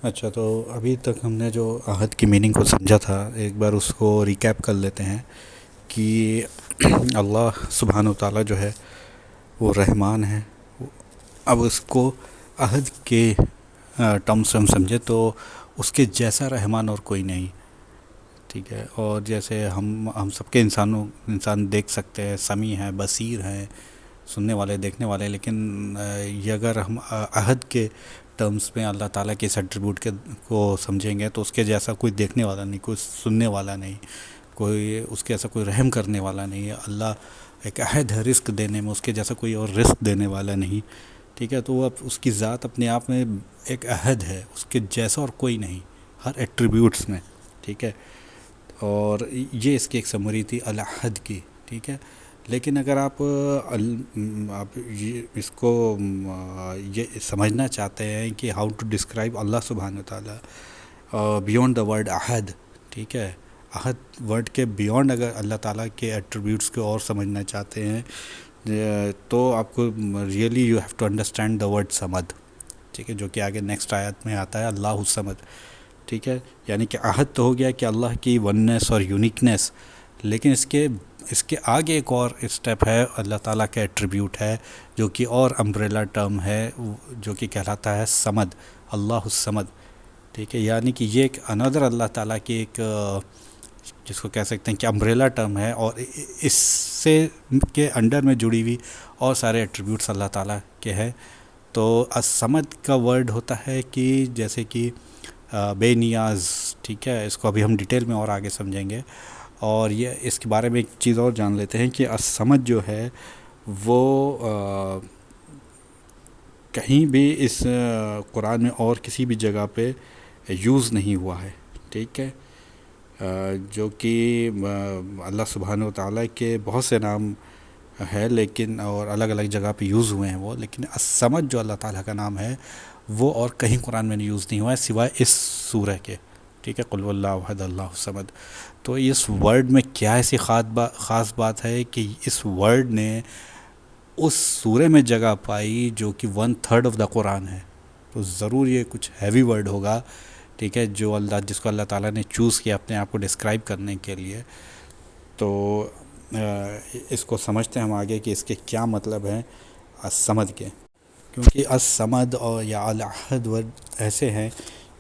اچھا، تو ابھی تک ہم نے جو عہد کی میننگ کو سمجھا تھا، ایک بار اس کو ریکیپ کر لیتے ہیں کہ اللہ سبحانہ و تعالیٰ جو ہے وہ رحمان ہے۔ اب اس کو عہد کے ٹرم سے ہم سمجھے تو اس کے جیسا رحمان اور کوئی نہیں، ٹھیک ہے۔ اور جیسے ہم سب کے انسان دیکھ سکتے ہیں، سمیع ہیں، بصیر ہیں، سننے والے، دیکھنے والے، لیکن یہ اگر ہم عہد کے ٹرمز میں اللہ تعالیٰ کے اس ایٹریبیوٹ کو سمجھیں گے تو اس کے جیسا کوئی دیکھنے والا نہیں، کوئی سننے والا نہیں، کوئی اس کے ایسا کوئی رحم کرنے والا نہیں ہے۔ اللہ ایک عہد ہے رزق دینے میں، اس کے جیسا کوئی اور رزق دینے والا نہیں، ٹھیک ہے۔ تو وہ اس کی ذات اپنے آپ میں ایک عہد ہے، اس کے جیسا اور کوئی نہیں ہر ایٹریبیوٹس میں، ٹھیک ہے۔ اور یہ اس کی ایک سمری تھی العہد کی، ٹھیک ہے۔ لیکن اگر آپ اس کو یہ سمجھنا چاہتے ہیں کہ ہاؤ ٹو ڈسکرائب اللہ سبحانہ تعالیٰ بیونڈ دا ورڈ عہد، ٹھیک ہے، عہد ورڈ کے بیونڈ اگر اللہ تعالیٰ کے ایٹریبیوٹس کو اور سمجھنا چاہتے ہیں تو آپ کو really you have to understand the word صمد، ٹھیک ہے، جو کہ آگے نیکسٹ آیت میں آتا ہے اللہ الصمد، ٹھیک ہے۔ یعنی کہ عہد تو ہو گیا کہ اللہ کی وننس اور یونیکنیس، لیکن اس کے آگے ایک اور اسٹیپ ہے، اللہ تعالیٰ کا ایٹریبیوٹ ہے جو کہ اور امبریلا ٹرم ہے، جو کہ کہلاتا ہے صمد، اللہ الصمد، ٹھیک ہے۔ یعنی کہ یہ ایک اندر اللہ تعالیٰ کی ایک جس کو کہہ سکتے ہیں کہ امبریلا ٹرم ہے، اور اس سے کے انڈر میں جڑی ہوئی اور سارے ایٹریبیوٹس اللہ تعالیٰ کے ہیں۔ تو الصمد کا ورڈ ہوتا ہے کہ جیسے کہ بے نیاز، ٹھیک ہے، اس کو ابھی ہم ڈیٹیل میں اور آگے سمجھیں گے۔ اور یہ اس کے بارے میں ایک چیز اور جان لیتے ہیں کہ الصمد جو ہے وہ کہیں بھی اس قرآن میں اور کسی بھی جگہ پہ یوز نہیں ہوا ہے، ٹھیک ہے۔ جو کہ اللہ سبحانہ و تعالیٰ کے بہت سے نام ہے لیکن اور الگ الگ جگہ پہ یوز ہوئے ہیں وہ، لیکن الصمد جو اللہ تعالیٰ کا نام ہے وہ اور کہیں قرآن میں یوز نہیں ہوا ہے سوائے اس سورہ کے، ٹھیک ہے، قل هو اللہ احد اللہ الصمد۔ تو اس ورڈ میں کیا ایسی خاص بات ہے کہ اس ورڈ نے اس سورہ میں جگہ پائی جو کہ 1/3 آف دا قرآن ہے، تو ضرور یہ کچھ ہیوی ورڈ ہوگا، ٹھیک ہے، جس کو اللہ تعالیٰ نے چوز کیا اپنے آپ کو ڈسکرائب کرنے کے لیے۔ تو اس کو سمجھتے ہیں ہم آگے کہ اس کے کیا مطلب ہیں الصمد کے، کیونکہ الصمد اور یا العہد ورڈ ایسے ہیں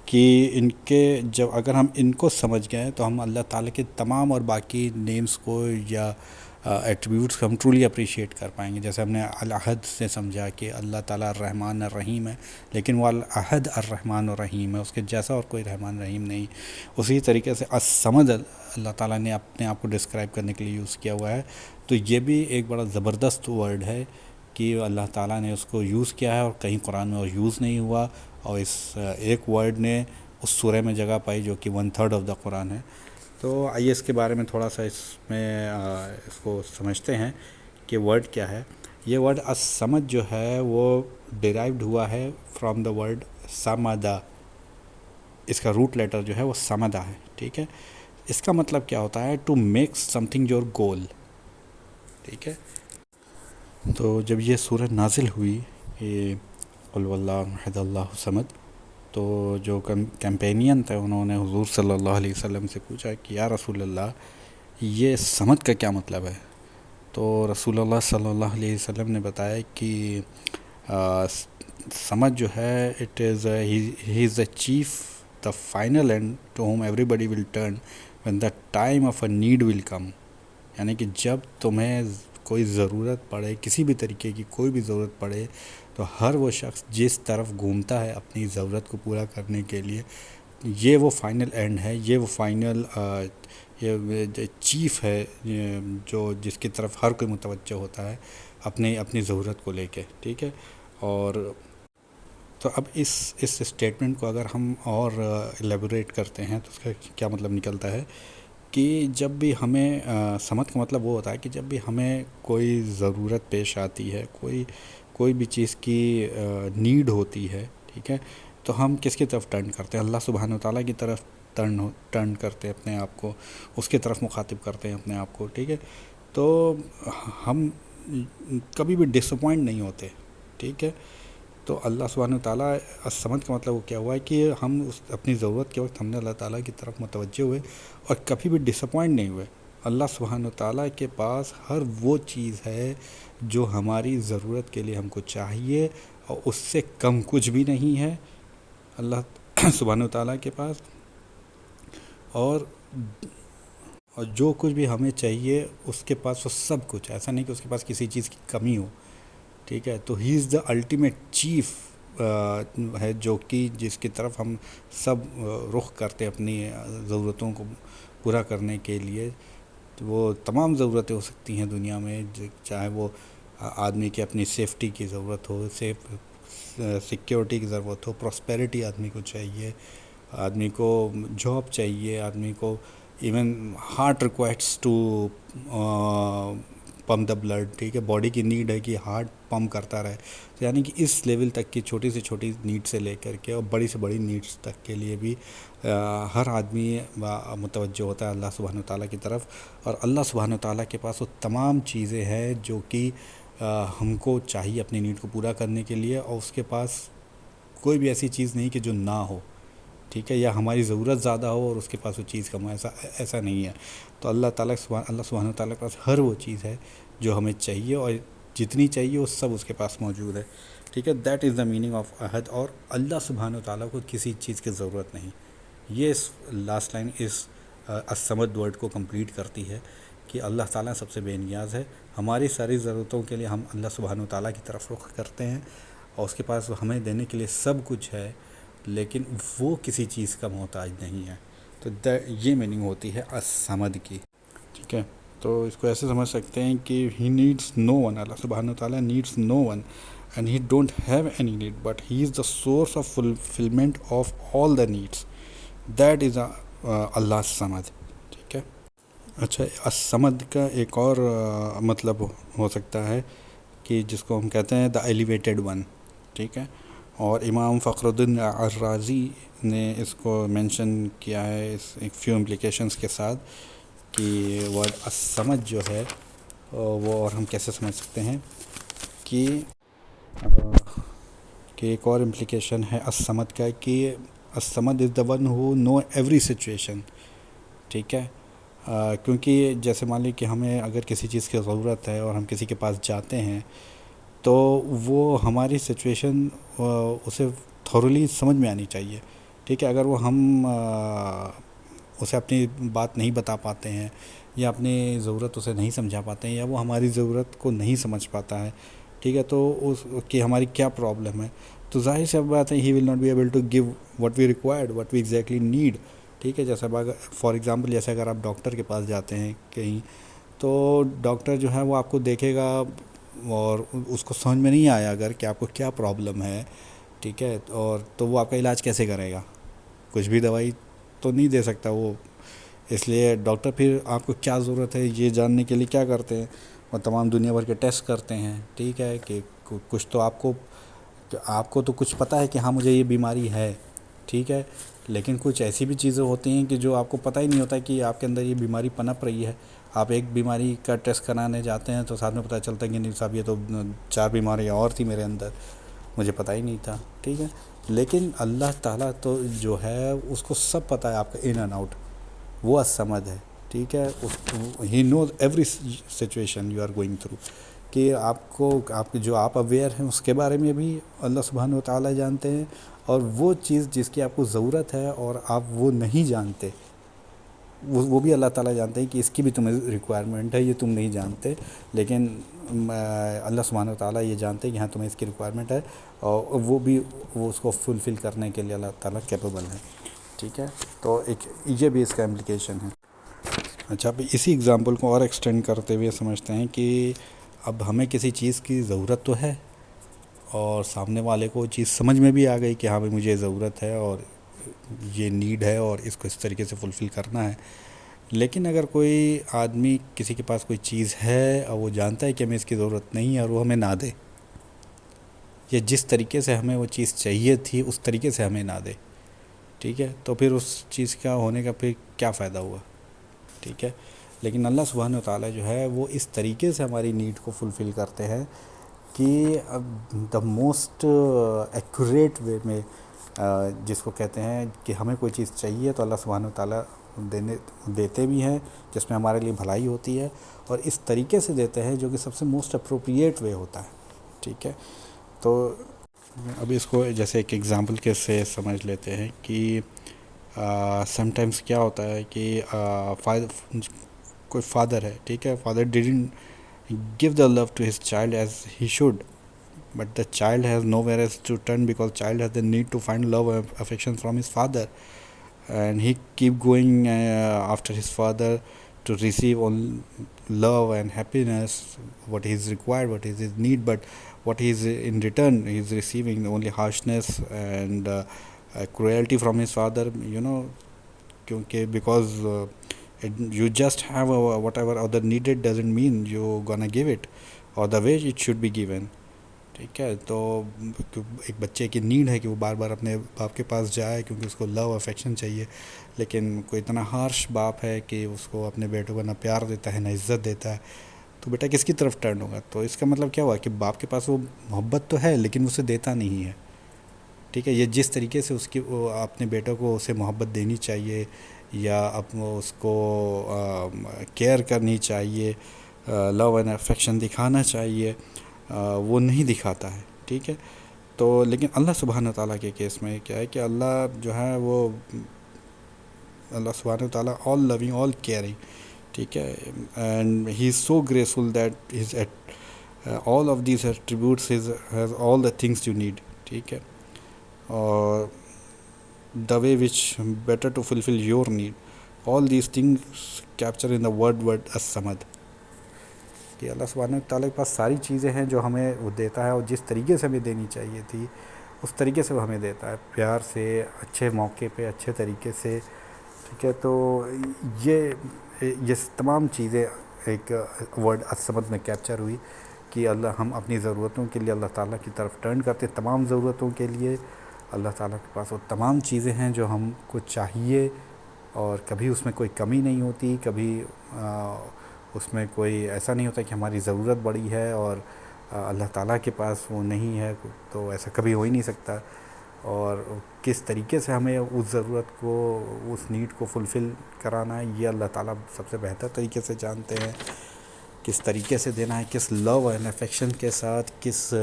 کہ ان کے جب اگر ہم ان کو سمجھ گئے تو ہم اللہ تعالیٰ کے تمام اور باقی نیمز کو یا ایٹریبیوٹس کو ہم ٹرولی اپریشیٹ کر پائیں گے۔ جیسے ہم نے العہد سے سمجھا کہ اللہ تعالیٰ الرحمن الرحیم ہے، لیکن وہ العہد الرحمن الرحیم ہے، اس کے جیسا اور کوئی رحمان رحیم نہیں۔ اسی طریقے سے الصمد اللہ تعالیٰ نے اپنے آپ کو ڈسکرائب کرنے کے لیے یوز کیا ہوا ہے، تو یہ بھی ایک بڑا زبردست ورڈ ہے کہ اللہ تعالیٰ نے اس کو یوز کیا ہے اور کہیں قرآن میں اور یوز نہیں ہوا، اور اس ایک ورڈ نے اس سورہ میں جگہ پائی جو کہ 1/3 آف دا قرآن ہے۔ تو آئیے اس کے بارے میں تھوڑا سا اس کو سمجھتے ہیں کہ ورڈ کیا ہے۔ یہ ورڈ الصمد جو ہے وہ ڈیرائیوڈ ہوا ہے فرام دا ورڈ سمدا، اس کا روٹ لیٹر جو ہے وہ سمدا ہے، ٹھیک ہے۔ اس کا مطلب کیا ہوتا ہے؟ To make something your goal, ٹھیک ہے۔ تو جب یہ سورہ نازل ہوئی کہ قل هو اللہ احد اللہ الصمد، تو جو کیمپینین تھے انہوں نے حضور صلی اللہ علیہ وسلم سے پوچھا کہ یا رسول اللہ یہ صمد کا کیا مطلب ہے؟ تو رسول اللہ صلی اللہ علیہ وسلم نے بتایا کہ صمد جو ہے it is he is the chief, the final end to whom everybody will turn when the time of a need will come. یعنی کہ جب تمہیں کوئی ضرورت پڑے، کسی بھی طریقے کی کوئی بھی ضرورت پڑے، تو ہر وہ شخص جس طرف گھومتا ہے اپنی ضرورت کو پورا کرنے کے لیے، یہ وہ فائنل اینڈ ہے، یہ وہ فائنل یہ چیف ہے جو جس کی طرف ہر کوئی متوجہ ہوتا ہے اپنی ضرورت کو لے کے، ٹھیک ہے۔ اور تو اب اس اسٹیٹمنٹ کو اگر ہم اور ایلیبوریٹ کرتے ہیں تو اس کا کیا مطلب نکلتا ہے کہ جب بھی ہمیں صمد کا مطلب وہ ہوتا ہے کہ جب بھی ہمیں کوئی ضرورت پیش آتی ہے، کوئی بھی چیز کی نیڈ ہوتی ہے، ٹھیک ہے، تو ہم کس کی طرف ٹرن کرتے ہیں؟ اللہ سبحانہ و تعالیٰ کی طرف ٹرن کرتے ہیں اپنے آپ کو، اس کی طرف مخاطب کرتے ہیں اپنے آپ کو، ٹھیک ہے۔ تو ہم کبھی بھی ڈس اپوائنٹ نہیں ہوتے، ٹھیک ہے۔ تو اللہ سبحانہ وتعالیٰ الصمد کا مطلب وہ کیا ہوا ہے کہ ہم اپنی ضرورت کے وقت ہم نے اللہ تعالیٰ کی طرف متوجہ ہوئے اور کبھی بھی ڈس اپوائنٹ نہیں ہوئے. اللہ سبحانہ وتعالیٰ کے پاس ہر وہ چیز ہے جو ہماری ضرورت کے لیے ہم کو چاہیے اور اس سے کم کچھ بھی نہیں ہے اللہ سبحانہ وتعالیٰ کے پاس. اور جو کچھ بھی ہمیں چاہیے اس کے پاس وہ سب کچھ، ایسا نہیں کہ اس کے پاس کسی چیز کی کمی ہو. ٹھیک ہے، تو ہی از دا الٹیمیٹ چیف ہے جو کہ جس کی طرف ہم سب رخ کرتے اپنی ضرورتوں کو پورا کرنے کے لیے. تو وہ تمام ضرورتیں ہو سکتی ہیں دنیا میں، چاہے وہ آدمی کی اپنی سیفٹی کی ضرورت ہو، سیکیورٹی کی ضرورت ہو، پراسپیرٹی آدمی کو چاہیے، آدمی کو جاب چاہیے، آدمی کو even heart requires to pump the blood. ٹھیک ہے، باڈی کی نیڈ ہے کہ ہارٹ پمپ کرتا رہے. یعنی کہ اس لیول تک کی چھوٹی سے چھوٹی نیڈ سے لے کر کے اور بڑی سے بڑی نیڈس تک کے لیے بھی ہر آدمی متوجہ ہوتا ہے اللہ سبحانہ وتعالیٰ کی طرف. اور اللہ سبحانہ وتعالیٰ کے پاس وہ تمام چیزیں ہیں جو کہ ہم کو چاہیے اپنی نیڈ کو پورا کرنے کے لیے، اور اس کے پاس کوئی بھی ایسی چیز نہیں کہ جو نہ ہو. ٹھیک ہے، یا ہماری ضرورت زیادہ ہو اور اس کے پاس وہ چیز کم ہو، ایسا نہیں ہے. تو اللہ سبحانہ وتعالیٰ کے پاس ہر وہ چیز ہے جو ہمیں چاہیے، اور جتنی چاہیے وہ سب اس کے پاس موجود ہے. ٹھیک ہے، that is the meaning of احد. اور اللہ سبحانہ وتعالیٰ کو کسی چیز کی ضرورت نہیں. یہ لاسٹ لائن اس الصمد ورڈ کو کمپلیٹ کرتی ہے کہ اللہ تعالیٰ سب سے بے نیاز ہے. ہماری ساری ضرورتوں کے لیے ہم اللہ سبحانہ وتعالیٰ کی طرف رخ کرتے ہیں اور اس کے پاس ہمیں دینے کے لیے سب کچھ ہے، لیکن وہ کسی چیز کا محتاج نہیں ہے. تو یہ میننگ ہوتی ہے الصمد کی. ٹھیک ہے، تو اس کو ایسے سمجھ سکتے ہیں کہ ہی نیڈس نو ون. اللہ سبحانہ وتعالیٰ needs no one and he don't have any need, but he is the source of fulfilment of all the needs. That is اللہ الصمد. ٹھیک ہے، اچھا، الصمد کا ایک اور مطلب ہو سکتا ہے کہ جس کو ہم کہتے ہیں دا ایلیویٹڈ ون. ٹھیک ہے، اور امام فخر الدین الرازی نے اس کو مینشن کیا ہے اس ایک فیو امپلیکیشنز کے ساتھ کہ ورڈ الصمد جو ہے وہ اور ہم کیسے سمجھ سکتے ہیں کہ ایک اور امپلیکیشن ہے الصمد کا کہ الصمد is the one who know every situation. ٹھیک ہے، کیونکہ جیسے مان لی کہ ہمیں اگر کسی چیز کی ضرورت ہے اور ہم کسی کے پاس جاتے ہیں تو وہ ہماری سچویشن اسے تھورولی سمجھ میں آنی چاہیے. ٹھیک ہے، اگر وہ ہم اسے اپنی بات نہیں بتا پاتے ہیں یا اپنی ضرورت اسے نہیں سمجھا پاتے ہیں یا وہ ہماری ضرورت کو نہیں سمجھ پاتا ہے، ٹھیک ہے، تو اس کہ ہماری کیا پرابلم ہے، تو ظاہر سی بات ہے he will not be able to give what we required, what we exactly need. ٹھیک ہے، جیسے فار ایگزامپل جیسے اگر آپ ڈاکٹر کے پاس جاتے ہیں کہیں، تو ڈاکٹر جو ہے وہ آپ کو دیکھے گا اور اس کو سمجھ میں نہیں آیا اگر کہ آپ کو کیا پرابلم ہے، ٹھیک ہے، اور تو وہ آپ کا علاج کیسے کرے گا؟ کچھ بھی دوائی تو نہیں دے سکتا وہ. اس لیے ڈاکٹر پھر آپ کو کیا ضرورت ہے یہ جاننے کے لیے کیا کرتے ہیں، وہ تمام دنیا بھر کے ٹیسٹ کرتے ہیں. ٹھیک ہے، کہ کچھ تو آپ کو تو کچھ پتہ ہے کہ ہاں مجھے یہ بیماری ہے، ٹھیک ہے، لیکن کچھ ایسی بھی چیزیں ہوتی ہیں کہ جو آپ کو پتہ ہی نہیں ہوتا کہ آپ کے اندر یہ بیماری پنپ رہی ہے. آپ ایک بیماری کا ٹیسٹ کرانے جاتے ہیں تو ساتھ میں پتہ چلتا ہے کہ نہیں صاحب یہ تو 4 بیماریاں اور تھی میرے اندر، مجھے پتہ ہی نہیں تھا. ٹھیک ہے، لیکن اللہ تعالیٰ تو جو ہے اس کو سب پتہ ہے آپ کا ان اینڈ آؤٹ. وہ الصمد ہے. ٹھیک ہے، he knows every situation you are going through, کہ آپ اویئر ہیں اس کے بارے میں بھی اللہ سبحانہ وتعالیٰ جانتے ہیں، اور وہ چیز جس کی آپ کو ضرورت ہے اور آپ وہ نہیں جانتے وہ بھی اللہ تعالیٰ جانتے ہیں کہ اس کی بھی تمہیں ریکوائرمنٹ ہے، یہ تم نہیں جانتے، لیکن اللہ سبحانہ وتعالیٰ یہ جانتے ہیں کہ ہاں تمہیں اس کی ریکوائرمنٹ ہے، اور وہ اس کو فلفل کرنے کے لیے اللہ تعالیٰ کیپیبل ہے. ٹھیک ہے، تو یہ بھی اس کا امپلیکیشن ہے. اچھا، اب اسی ایگزامپل کو اور ایکسٹینڈ کرتے ہوئے سمجھتے ہیں کہ اب ہمیں کسی چیز کی ضرورت تو ہے اور سامنے والے کو چیز سمجھ میں بھی آ گئی کہ ہاں بھائی مجھے ضرورت ہے اور یہ نیڈ ہے اور اس کو اس طریقے سے فلفل کرنا ہے. لیکن اگر کوئی آدمی کسی کے پاس کوئی چیز ہے اور وہ جانتا ہے کہ ہمیں اس کی ضرورت نہیں ہے اور وہ ہمیں نہ دے، یا جس طریقے سے ہمیں وہ چیز چاہیے تھی اس طریقے سے ہمیں نہ دے، ٹھیک ہے، تو پھر اس چیز کا ہونے کا پھر کیا فائدہ ہوا؟ ٹھیک ہے، لیکن اللہ سبحانہ وتعالیٰ جو ہے وہ اس طریقے سے ہماری نیڈ کو فلفل کرتے ہیں کہ دا موسٹ ایکوریٹ وے میں جس کو کہتے ہیں کہ ہمیں کوئی چیز چاہیے تو اللہ سبحانہ وتعالیٰ دیتے بھی ہیں جس میں ہمارے لیے بھلائی ہوتی ہے، اور اس طریقے سے دیتے ہیں جو کہ سب سے موسٹ اپروپریٹ وے ہوتا ہے. ٹھیک ہے، تو ابھی اس کو جیسے ایک ایگزامپل کے سے سمجھ لیتے ہیں کہ سم ٹائمس کیا ہوتا ہے کہ کوئی فادر ہے، ٹھیک ہے، father didn't give the love to his child as he should, but the child has nowhere else to turn because child has the need to find love and affection from his father, and he keep going after his father to receive all love and happiness, what he is required, what is his need, but what he is in return he is receiving only harshness and cruelty from his father, kyunki because you just have whatever other needed doesn't mean you gonna give it or the way it should be given. ٹھیک ہے، تو ایک بچے کی need ہے کہ وہ بار بار اپنے باپ کے پاس جائے کیونکہ اس کو لو افیکشن چاہیے، لیکن کوئی اتنا ہارش باپ ہے کہ اس کو اپنے بیٹوں کو نہ پیار دیتا ہے نہ عزت دیتا ہے، تو بیٹا کس کی طرف ٹرن ہوگا؟ تو اس کا مطلب کیا ہوا کہ باپ کے پاس وہ محبت تو ہے لیکن اسے دیتا نہیں ہے. ٹھیک ہے، یہ جس طریقے سے اس کی اپنے بیٹوں کو اسے محبت دینی چاہیے یا اس کو کیئر کرنی چاہیے، لو اینڈ افیکشن دکھانا چاہیے، وہ نہیں دکھاتا ہے. ٹھیک ہے، تو لیکن اللہ سبحانہ تعالیٰ کے کیس میں کیا ہے کہ اللہ جو ہے وہ اللہ سبحانہ تعالیٰ آل لونگ آل کیئرنگ. ٹھیک ہے، and he is so graceful that his all of these attributes has all the things you need. ٹھیک ہے، اور the way which better to fulfill your need, all these things capture in the word as-samad. کہ اللہ سبحانہ تعالیٰ کے پاس ساری چیزیں ہیں جو ہمیں وہ دیتا ہے، اور جس طریقے سے ہمیں دینی چاہیے تھی اس طریقے سے وہ ہمیں دیتا ہے، پیار سے، اچھے موقع پہ، اچھے طریقے سے. ٹھیک ہے، تو یہ تمام چیزیں ایک ورڈ as-samad میں کیپچر ہوئی کہ اللہ ہم اپنی ضرورتوں کے لیے اللہ تعالیٰ کی طرف ٹرن کرتے، تمام ضرورتوں کے لیے. اللہ تعالیٰ کے پاس وہ تمام چیزیں ہیں جو ہم کو چاہیے، اور کبھی اس میں کوئی کمی نہیں ہوتی، کبھی اس میں کوئی ایسا نہیں ہوتا کہ ہماری ضرورت بڑی ہے اور اللہ تعالیٰ کے پاس وہ نہیں ہے، تو ایسا کبھی ہو ہی نہیں سکتا. اور کس طریقے سے ہمیں اس ضرورت کو، اس نیڈ کو فلفل کرانا ہے، یہ اللہ تعالیٰ سب سے بہتر طریقے سے جانتے ہیں. کس طریقے سے دینا ہے، کس لو اینڈ افیکشن کے ساتھ، کس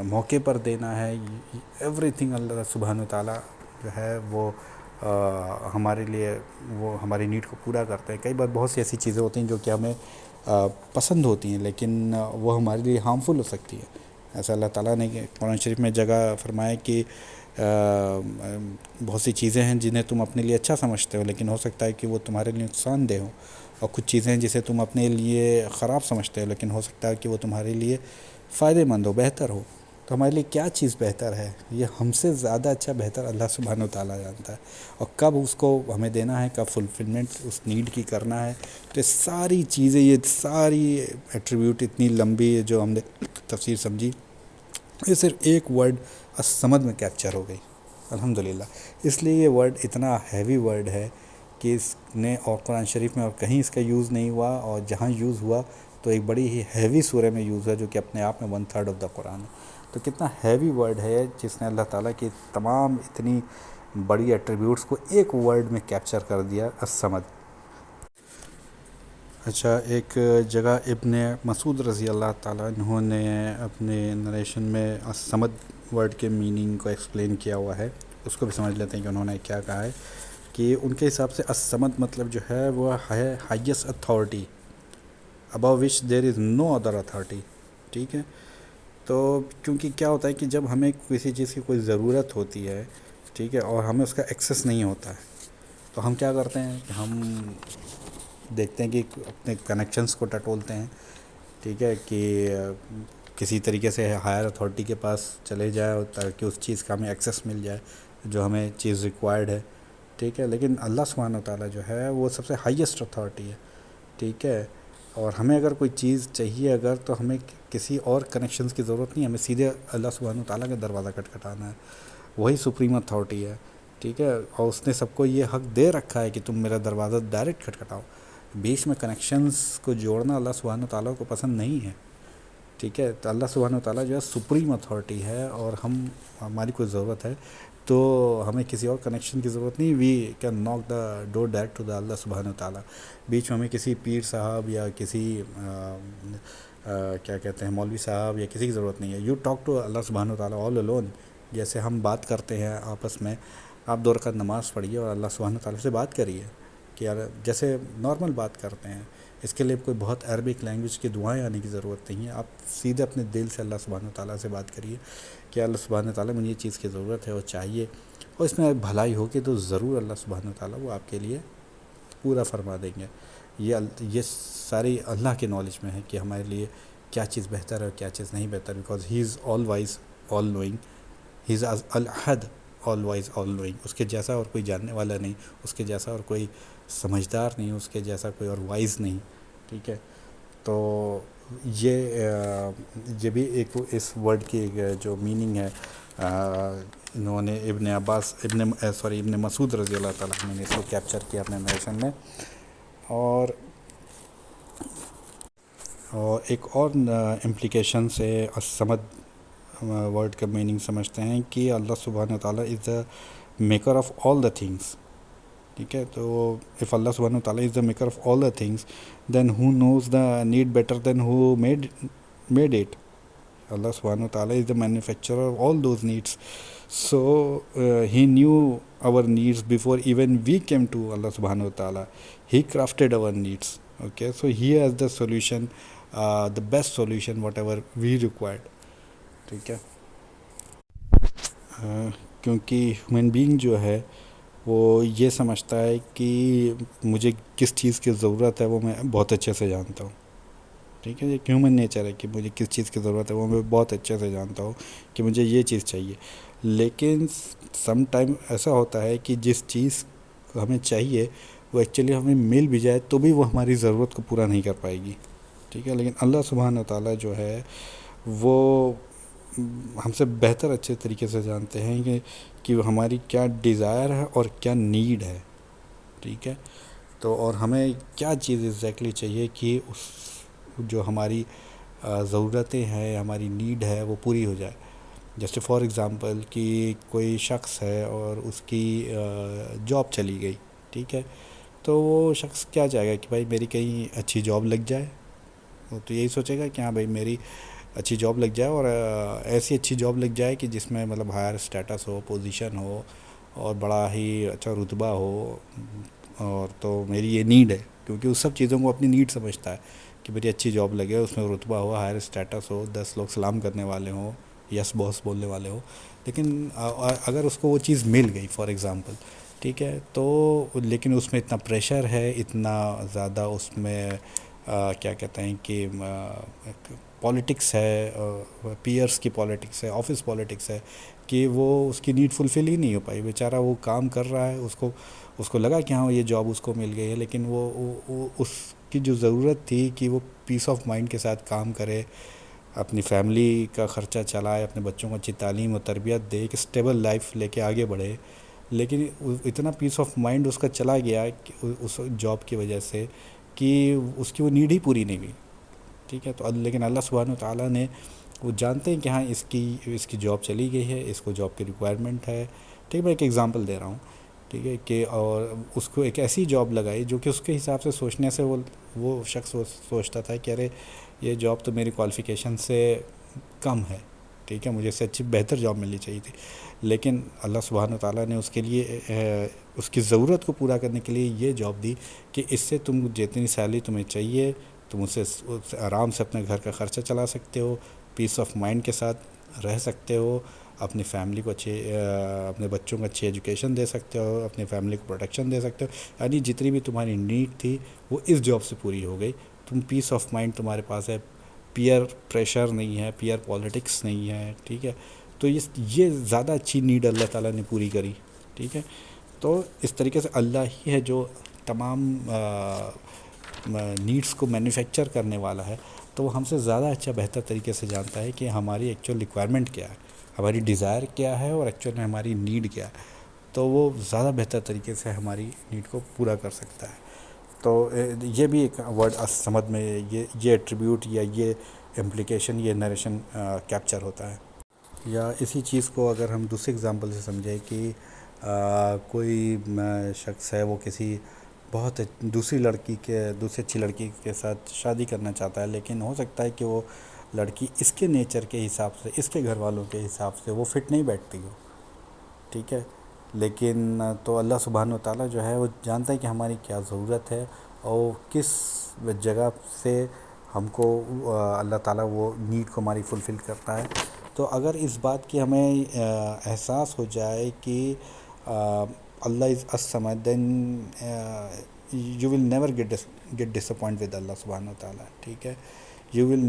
موقع پر دینا ہے، ایوری تھنگ اللہ سبحانہ تعالیٰ جو ہے وہ ہمارے لیے وہ ہماری نیڈ کو پورا کرتے ہیں. کئی بار بہت سی ایسی چیزیں ہوتی ہیں جو کہ ہمیں پسند ہوتی ہیں لیکن وہ ہمارے لیے ہارمفل ہو سکتی ہیں. ایسا اللہ تعالیٰ نے قرآن شریف میں جگہ فرمایا کہ بہت سی چیزیں ہیں جنہیں تم اپنے لیے اچھا سمجھتے ہو لیکن ہو سکتا ہے کہ وہ تمہارے لیے نقصان دہ ہوں، اور کچھ چیزیں ہیں جسے تم اپنے لیے خراب سمجھتے ہو لیکن ہو سکتا ہے کہ وہ تمہارے لیے فائدہ مند ہو، بہتر ہو. تو ہمارے لیے کیا چیز بہتر ہے، یہ ہم سے زیادہ اچھا بہتر اللہ سبحانہ و تعالیٰ جانتا ہے، اور کب اس کو ہمیں دینا ہے، کب فلفلمنٹ اس نیڈ کی کرنا ہے. تو یہ ساری چیزیں، یہ ساری ایٹریبیوٹ اتنی لمبی جو ہم نے تفسیر سمجھی، یہ صرف ایک ورڈ as-samad میں کیپچر ہو گئی الحمدللہ. اس لیے یہ ورڈ اتنا ہیوی ورڈ ہے کہ اس نے اور قرآن شریف میں اور کہیں اس کا یوز نہیں ہوا، اور جہاں یوز ہوا تو ایک بڑی ہی ہیوی سورہ میں یوز ہے جو کہ اپنے آپ میں 1/3 آف دا قرآن ہے. تو کتنا ہیوی ورڈ ہے جس نے اللہ تعالیٰ کی تمام اتنی بڑی ایٹریبیوٹس کو ایک ورڈ میں کیپچر کر دیا، as-samad. اچھا، ایک جگہ ابن مسعود رضی اللہ تعالیٰ عنہ نے اپنے نریشن میں as-samad ورڈ کے میننگ کو ایکسپلین کیا ہوا ہے، اس کو بھی سمجھ لیتے ہیں کہ انہوں نے کیا کہا ہے. کہ ان کے حساب سے as-samad مطلب جو ہے وہ ہے highest authority above which there is no other authority. ٹھیک ہے، تو کیونکہ کیا ہوتا ہے کہ جب ہمیں کسی چیز کی کوئی ضرورت ہوتی ہے، ٹھیک ہے، اور ہمیں اس کا ایکسیس نہیں ہوتا ہے، تو ہم کیا کرتے ہیں کہ ہم دیکھتے ہیں کہ اپنے کنیکشنز کو ٹٹولتے ہیں. ٹھیک ہے، کہ کسی طریقے سے ہائر اتھارٹی کے پاس چلے جائے تاکہ اس چیز کا ہمیں ایکسیس مل جائے جو ہمیں چیز ریکوائرڈ ہے. ٹھیک ہے، لیکن اللہ سبحانہ تعالیٰ جو ہے وہ سب سے ہائیسٹ اتھارٹی ہے. ٹھیک ہے، اور ہمیں اگر کوئی چیز چاہیے اگر، تو ہمیں کسی اور کنیکشنز کی ضرورت نہیں، ہمیں سیدھے اللہ سبحانہ تعالیٰ کا دروازہ کھٹکھٹانا ہے، وہی سپریم اتھارٹی ہے. ٹھیک ہے، اور اس نے سب کو یہ حق دے رکھا ہے کہ تم میرا دروازہ ڈائریکٹ کھٹکھٹاؤ. بیچ میں کنیکشنز کو جوڑنا اللہ سبحانہ تعالیٰ کو پسند نہیں ہے. ٹھیک ہے. تو اللہ سبحانہ وتعالیٰ جو ہے سپریم اتھارٹی ہے، اور ہماری کوئی ضرورت ہے تو ہمیں کسی اور کنیکشن کی ضرورت نہیں. وی کین ناک دا ڈور ڈائریکٹ ٹو دا اللہ سبحانہ وتعالیٰ. بیچ میں ہمیں کسی پیر صاحب یا کسی کیا کہتے ہیں مولوی صاحب یا کسی کی ضرورت نہیں ہے. یو ٹاک ٹو اللہ سبحانہ وتعالیٰ آل الون. جیسے ہم بات کرتے ہیں آپس میں، آپ 2 رکعت نماز پڑھیے اور اللہ سبحانہ وتعالیٰ سے بات کریے کہ یار جیسے نارمل بات کرتے ہیں. اس کے لیے کوئی بہت عربک لینگویج کی دعائیں آنے کی ضرورت نہیں ہے. آپ سیدھے اپنے دل سے اللہ سبحانہ وتعالیٰ سے بات کریے کہ اللہ سبحانہ وتعالیٰ مجھے یہ چیز کی ضرورت ہے اور چاہیے، اور اس میں بھلائی ہوگی تو ضرور اللہ سبحانہ وتعالیٰ وہ آپ کے لیے پورا فرما دیں گے. یہ ساری اللہ کے نالج میں ہے کہ ہمارے لیے کیا چیز بہتر ہے اور کیا چیز نہیں بہتر. Because he is all wise all knowing, he is الاحد آل وائز آل نوئنگ. اس کے جیسا اور کوئی جاننے والا نہیں، اس کے جیسا اور کوئی سمجھدار نہیں، اس کے جیسا کوئی اور وائز نہیں. ٹھیک ہے. تو یہ بھی ایک اس ورڈ کی جو میننگ ہے، انہوں نے ابن مسعود رضی اللہ تعالیٰ عنہ نے اس کو کیپچر کیا اپنے نیشن میں. اور ایک اور امپلیکیشن سے الصمد ورڈ کا میننگ سمجھتے ہیں کہ اللہ سبحانہ تعالیٰ is the maker of all the things. ٹھیک ہے. تو اف اللہ سبحانہ تعالیٰ is the maker of all the things then who knows the need better than who made it. اللہ سبحانہ تعالیٰ is the manufacturer of all those needs. So he knew our needs before even we came to Allah subhanahu wa ta'ala. He crafted our needs. Okay, so he has the solution, the best solution whatever we required. ٹھیک ہے. کیونکہ human being جو ہے وہ یہ سمجھتا ہے کہ مجھے کس چیز کی ضرورت ہے وہ میں بہت اچھے سے جانتا ہوں. ٹھیک ہے. یہ ہیومن نیچر ہے کہ مجھے کس چیز کی ضرورت ہے وہ میں بہت اچھے سے جانتا ہوں کہ مجھے یہ چیز چاہیے. لیکن سم ٹائم ایسا ہوتا ہے کہ جس چیز ہمیں چاہیے وہ ایکچولی ہمیں مل بھی جائے تو بھی وہ ہماری ضرورت کو پورا نہیں کر پائے گی. ٹھیک ہے. لیکن اللہ سبحانہ تعالیٰ جو ہے وہ ہم سے بہتر اچھے طریقے سے جانتے ہیں کہ ہماری کیا ڈیزائر ہے اور کیا نیڈ ہے. ٹھیک ہے. تو اور ہمیں کیا چیز ایگزیکٹلی چاہیے کہ اس جو ہماری ضرورتیں ہیں، ہماری نیڈ ہے وہ پوری ہو جائے. جیسے فار ایگزامپل کہ کوئی شخص ہے اور اس کی جاب چلی گئی. ٹھیک ہے. تو وہ شخص کیا چاہے گا کہ بھائی میری کہیں اچھی جاب لگ جائے. وہ تو یہی سوچے گا کہ ہاں بھائی میری اچھی جاب لگ جائے، اور ایسی اچھی جاب لگ جائے کہ جس میں مطلب ہائر اسٹیٹس ہو، پوزیشن ہو اور بڑا ہی اچھا رتبہ ہو. اور تو میری یہ نیڈ ہے، کیونکہ اس سب چیزوں کو اپنی نیڈ سمجھتا ہے کہ میری اچھی جاب لگے، اس میں رتبہ ہو، ہائر اسٹیٹس ہو، 10 لوگ سلام کرنے والے ہوں، یس باس بولنے والے ہو. لیکن اگر اس کو وہ چیز مل گئی فار ایگزامپل، ٹھیک ہے، تو لیکن اس میں اتنا پریشر ہے، اتنا زیادہ اس میں کیا کہتے ہیں کہ پالیٹکس ہے، پیئرس کی پالیٹکس ہے، آفس پالیٹکس ہے، کہ وہ اس کی نیڈ فلفل ہی نہیں ہو پائی. بیچارہ وہ کام کر رہا ہے، اس کو لگا کہ ہاں یہ جاب اس کو مل گئی ہے، لیکن وہ اس کی جو ضرورت تھی کہ وہ پیس آف مائنڈ کے ساتھ کام کرے، اپنی فیملی کا خرچہ چلائے، اپنے بچوں کو اچھی تعلیم و تربیت دے، ایک اسٹیبل لائف لے کے آگے بڑھے. لیکن اتنا پیس آف مائنڈ اس کا چلا گیا کہ اس جاب کی وجہ سے کہ اس کی وہ نیڈ ہی پوری نہیں ہوئی. ٹھیک ہے. تو لیکن اللہ سبحانہ و تعالیٰ نے، وہ جانتے ہیں کہ ہاں اس کی جاب چلی گئی ہے، اس کو جاب کی ریکوائرمنٹ ہے. ٹھیک ہے. میں ایک ایگزامپل دے رہا ہوں. ٹھیک ہے. کہ اور اس کو ایک ایسی جاب لگائی جو کہ اس کے حساب سے سوچنے سے وہ شخص سوچتا تھا کہ ارے یہ جاب تو میری کوالیفیکیشن سے کم ہے. ٹھیک ہے. مجھے اس سے اچھی بہتر جاب ملنی چاہیے تھی. لیکن اللہ سبحانہ تعالیٰ نے اس کے لیے اس کی ضرورت کو پورا کرنے کے لیے یہ جاب دی کہ اس سے تم جتنی سیلری تمہیں چاہیے تم اسے آرام سے اپنے گھر کا خرچہ چلا سکتے ہو، پیس آف مائنڈ کے ساتھ رہ سکتے ہو، اپنی فیملی کو اپنے بچوں کو اچھی ایجوکیشن دے سکتے ہو، اپنی فیملی کو پروٹیکشن دے سکتے ہو. یعنی جتنی بھی تمہاری نیڈ تھی وہ اس جاب سے پوری ہو گئی. تم پیس آف مائنڈ تمہارے پاس ہے، پیئر پریشر نہیں ہے، پیئر پالیٹکس نہیں ہے. ٹھیک ہے. تو یہ زیادہ اچھی نیڈ اللہ تعالیٰ نے پوری کری. ٹھیک ہے. تو اس طریقے سے اللہ ہی ہے جو تمام نیڈس کو مینوفیکچر کرنے والا ہے. تو وہ ہم سے زیادہ اچھا بہتر طریقے سے جانتا ہے کہ ہماری ایکچوئل ریکوائرمنٹ کیا ہے، ہماری ڈیزائر کیا ہے اور ایکچوئل میں ہماری نیڈ کیا ہے. تو وہ زیادہ بہتر طریقے سے ہماری نیڈ کو پورا کر سکتا ہے. تو یہ بھی ایک ورڈ الصمد میں یہ ایٹریبیوٹ یا یہ امپلیکیشن یہ نریشن کیپچر ہوتا ہے. یا اسی چیز کو اگر ہم دوسرے اگزامپل سے سمجھیں کہ کوئی شخص ہے وہ کسی بہت دوسری اچھی لڑکی کے ساتھ شادی کرنا چاہتا ہے، لیکن ہو سکتا ہے کہ وہ لڑکی اس کے نیچر کے حساب سے، اس کے گھر والوں کے حساب سے وہ فٹ نہیں بیٹھتی ہو، ٹھیک ہے. لیکن تو اللہ سبحانہ و تعالیٰ جو ہے وہ جانتا ہے کہ ہماری کیا ضرورت ہے اور کس جگہ سے ہم کو اللہ تعالیٰ وہ نیڈ کو ہماری فلفل کرتا ہے. تو اگر اس بات کی ہمیں احساس ہو جائے کہ اللہ از الصمد، then you will never get disappoint with اللہ سبحانہ و تعالیٰ، ٹھیک ہے. You will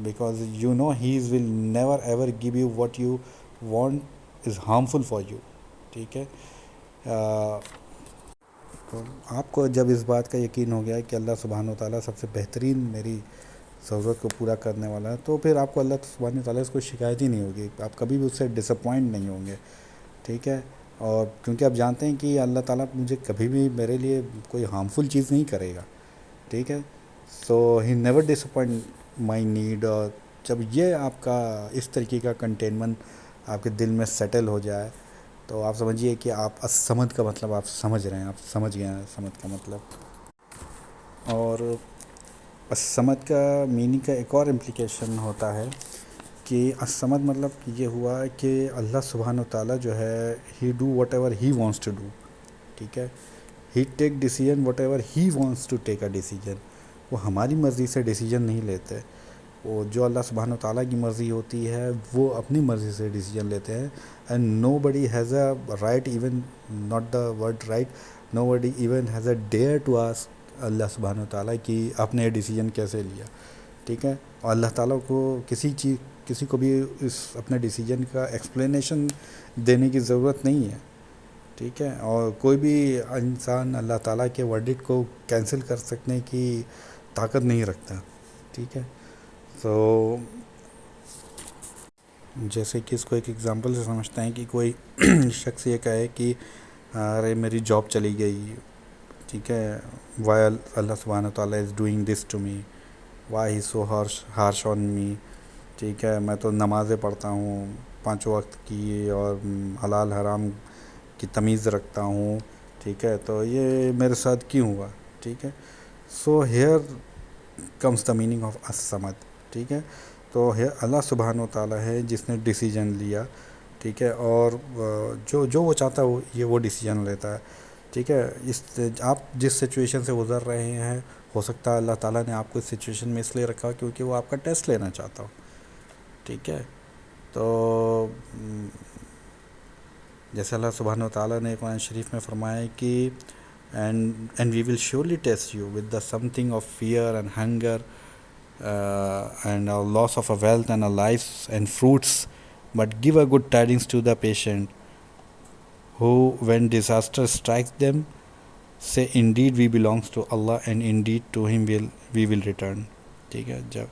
because you know he will never ever give you what you want is harmful for you, ٹھیک ہے. تو آپ کو جب اس بات کا یقین ہو گیا کہ اللہ سبحانہ و تعالیٰ سب سے بہترین میری ضرورت کو پورا کرنے والا ہے، تو پھر آپ کو اللہ سبحانہ و تعالیٰ سے کوئی شکایت ہی نہیں ہوگی، آپ کبھی بھی اس سے ڈس اپوائنٹ نہیں ہوں گے، ٹھیک ہے. اور کیونکہ آپ جانتے ہیں کہ اللہ تعالیٰ مجھے کبھی بھی میرے لیے کوئی ہارمفل چیز نہیں کرے گا، ٹھیک ہے. So he never disappoint my need. اور جب یہ آپ کا اس طریقے کا کنٹینمنٹ آپ کے دل میں سیٹل ہو جائے تو آپ سمجھیے کہ آپ الصمد کا مطلب آپ سمجھ رہے ہیں، آپ سمجھ گئے ہیں الصمد کا مطلب. اور الصمد کا میننگ کا ایک اور امپلیکیشن ہوتا ہے کہ الصمد مطلب یہ ہوا کہ اللہ سبحانہ و تعالیٰ جو ہے he do whatever he wants to do, ٹھیک ہے. He take decision whatever he wants to take a decision. وہ ہماری مرضی سے ڈیسیجن نہیں لیتے، وہ جو اللہ سبحانہ و تعالیٰ کی مرضی ہوتی ہے وہ اپنی مرضی سے ڈیسیجن لیتے ہیں. And nobody has a right, even not the word right, nobody even has a dare to ask اللہ سبحانہ و تعالیٰ کہ آپ نے یہ ڈیسیجن کیسے لیا، ٹھیک ہے. اور اللہ تعالیٰ کو کسی کو بھی اس اپنے ڈیسیجن کا ایکسپلینیشن دینے کی ضرورت نہیں ہے، ٹھیک ہے. اور کوئی بھی انسان اللہ تعالیٰ کے ورڈکٹ کو کینسل کر سکنے کی طاقت نہیں رکھتا، ٹھیک ہے. تو جیسے کہ اس کو ایک ایگزامپل سے سمجھتے ہیں کہ کوئی شخص یہ کہے کہ ارے میری جاب چلی گئی، ٹھیک ہے. وائی اللہ سبحانہ تعالیٰ is doing this to me, why he so harsh on me, ٹھیک ہے. میں تو نمازیں پڑھتا ہوں 5 وقت کی اور حلال حرام کی تمیز رکھتا ہوں، ٹھیک ہے. تو یہ میرے ساتھ کیوں ہوا، ٹھیک ہے. So here comes the meaning of الصمد، ٹھیک ہے. تو اللہ سبحانہ و تعالیٰ ہے جس نے ڈیسیجن لیا، ٹھیک ہے. اور جو وہ چاہتا ہے وہ ڈیسیجن لیتا ہے، ٹھیک ہے. آپ جس سچویشن سے گزر رہے ہیں ہو سکتا ہے اللہ تعالیٰ نے آپ کو اس سچویشن میں اس لیے رکھا ہو کیونکہ وہ آپ کا ٹیسٹ لینا چاہتا ہو، ٹھیک ہے. تو جیسے اللہ سبحانہ و تعالیٰ نے قرآن شریف میں فرمایا ہے کہ and we will surely test you with the something of fear and hunger and a loss of a wealth and a life and fruits, but give a good tidings to the patient who when disaster strikes them say indeed we belongs to Allah and indeed to him we will return، ٹھیک ہے. جب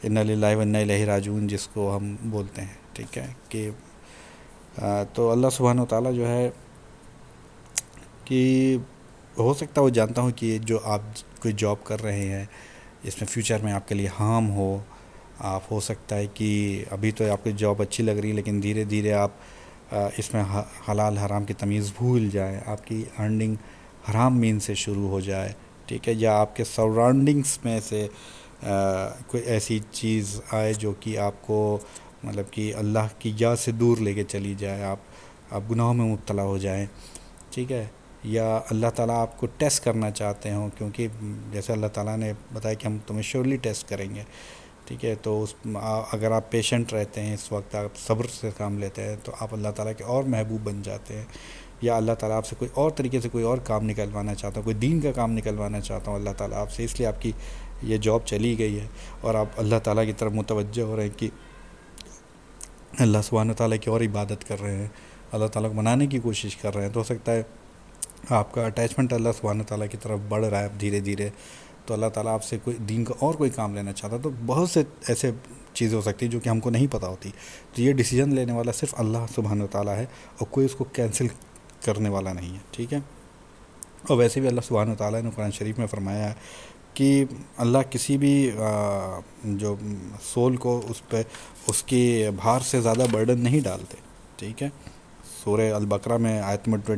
انا للہ و انا الیہ راجعون جس کو ہم بولتے ہیں، ٹھیک ہے. کہ تو اللہ سبحانہ و تعالیٰ جو ہے کہ ہو سکتا ہے وہ جانتا ہوں کہ جو آپ کوئی جاب کر رہے ہیں اس میں فیوچر میں آپ کے لیے ہارم ہو. آپ ہو سکتا ہے کہ ابھی تو آپ کی جاب اچھی لگ رہی ہے لیکن دھیرے دھیرے آپ اس میں حلال حرام کی تمیز بھول جائیں، آپ کی ارننگ حرام مین سے شروع ہو جائے، ٹھیک ہے. یا آپ کے سراؤنڈنگس میں سے کوئی ایسی چیز آئے جو کہ آپ کو مطلب کہ اللہ کی یاد سے دور لے کے چلی جائے، آپ گناہوں میں مبتلا ہو جائیں، ٹھیک ہے. یا اللہ تعالیٰ آپ کو ٹیسٹ کرنا چاہتے ہوں، کیونکہ جیسے اللہ تعالیٰ نے بتایا کہ ہم تمہیں شیورلی ٹیسٹ کریں گے، ٹھیک ہے. تو اگر آپ پیشنٹ رہتے ہیں اس وقت، آپ صبر سے کام لیتے ہیں تو آپ اللہ تعالیٰ کے اور محبوب بن جاتے ہیں. یا اللہ تعالیٰ آپ سے کوئی اور طریقے سے کوئی اور کام نکلوانا چاہتا ہوں، کوئی دین کا کام نکلوانا چاہتا ہوں اللہ تعالیٰ آپ سے، اس لیے آپ کی یہ جاب چلی گئی ہے اور آپ اللہ تعالیٰ کی طرف متوجہ ہو رہے ہیں کہ اللہ سبحانہ تعالیٰ کی اور عبادت کر رہے ہیں، اللہ تعالیٰ کو منانے کی کوشش کر رہے ہیں. تو ہو سکتا ہے آپ کا اٹیچمنٹ اللہ سبحانہ تعالیٰ کی طرف بڑھ رہا ہے دھیرے دھیرے، تو اللہ تعالیٰ آپ سے کوئی دین کا اور کوئی کام لینا چاہتا ہے. تو بہت سے ایسے چیزیں ہو سکتی ہیں جو کہ ہم کو نہیں پتہ ہوتی. تو یہ ڈیسیجن لینے والا صرف اللہ سبحانہ تعالیٰ ہے اور کوئی اس کو کینسل کرنے والا نہیں ہے، ٹھیک ہے. اور ویسے بھی اللہ سبحانہ تعالیٰ نے قرآن شریف میں فرمایا ہے کہ اللہ کسی بھی جو سول کو اس کی بھار سے زیادہ برڈن نہیں ڈالتے. ٹھیک ہے. سورہ البقرہ میں آیت نمبر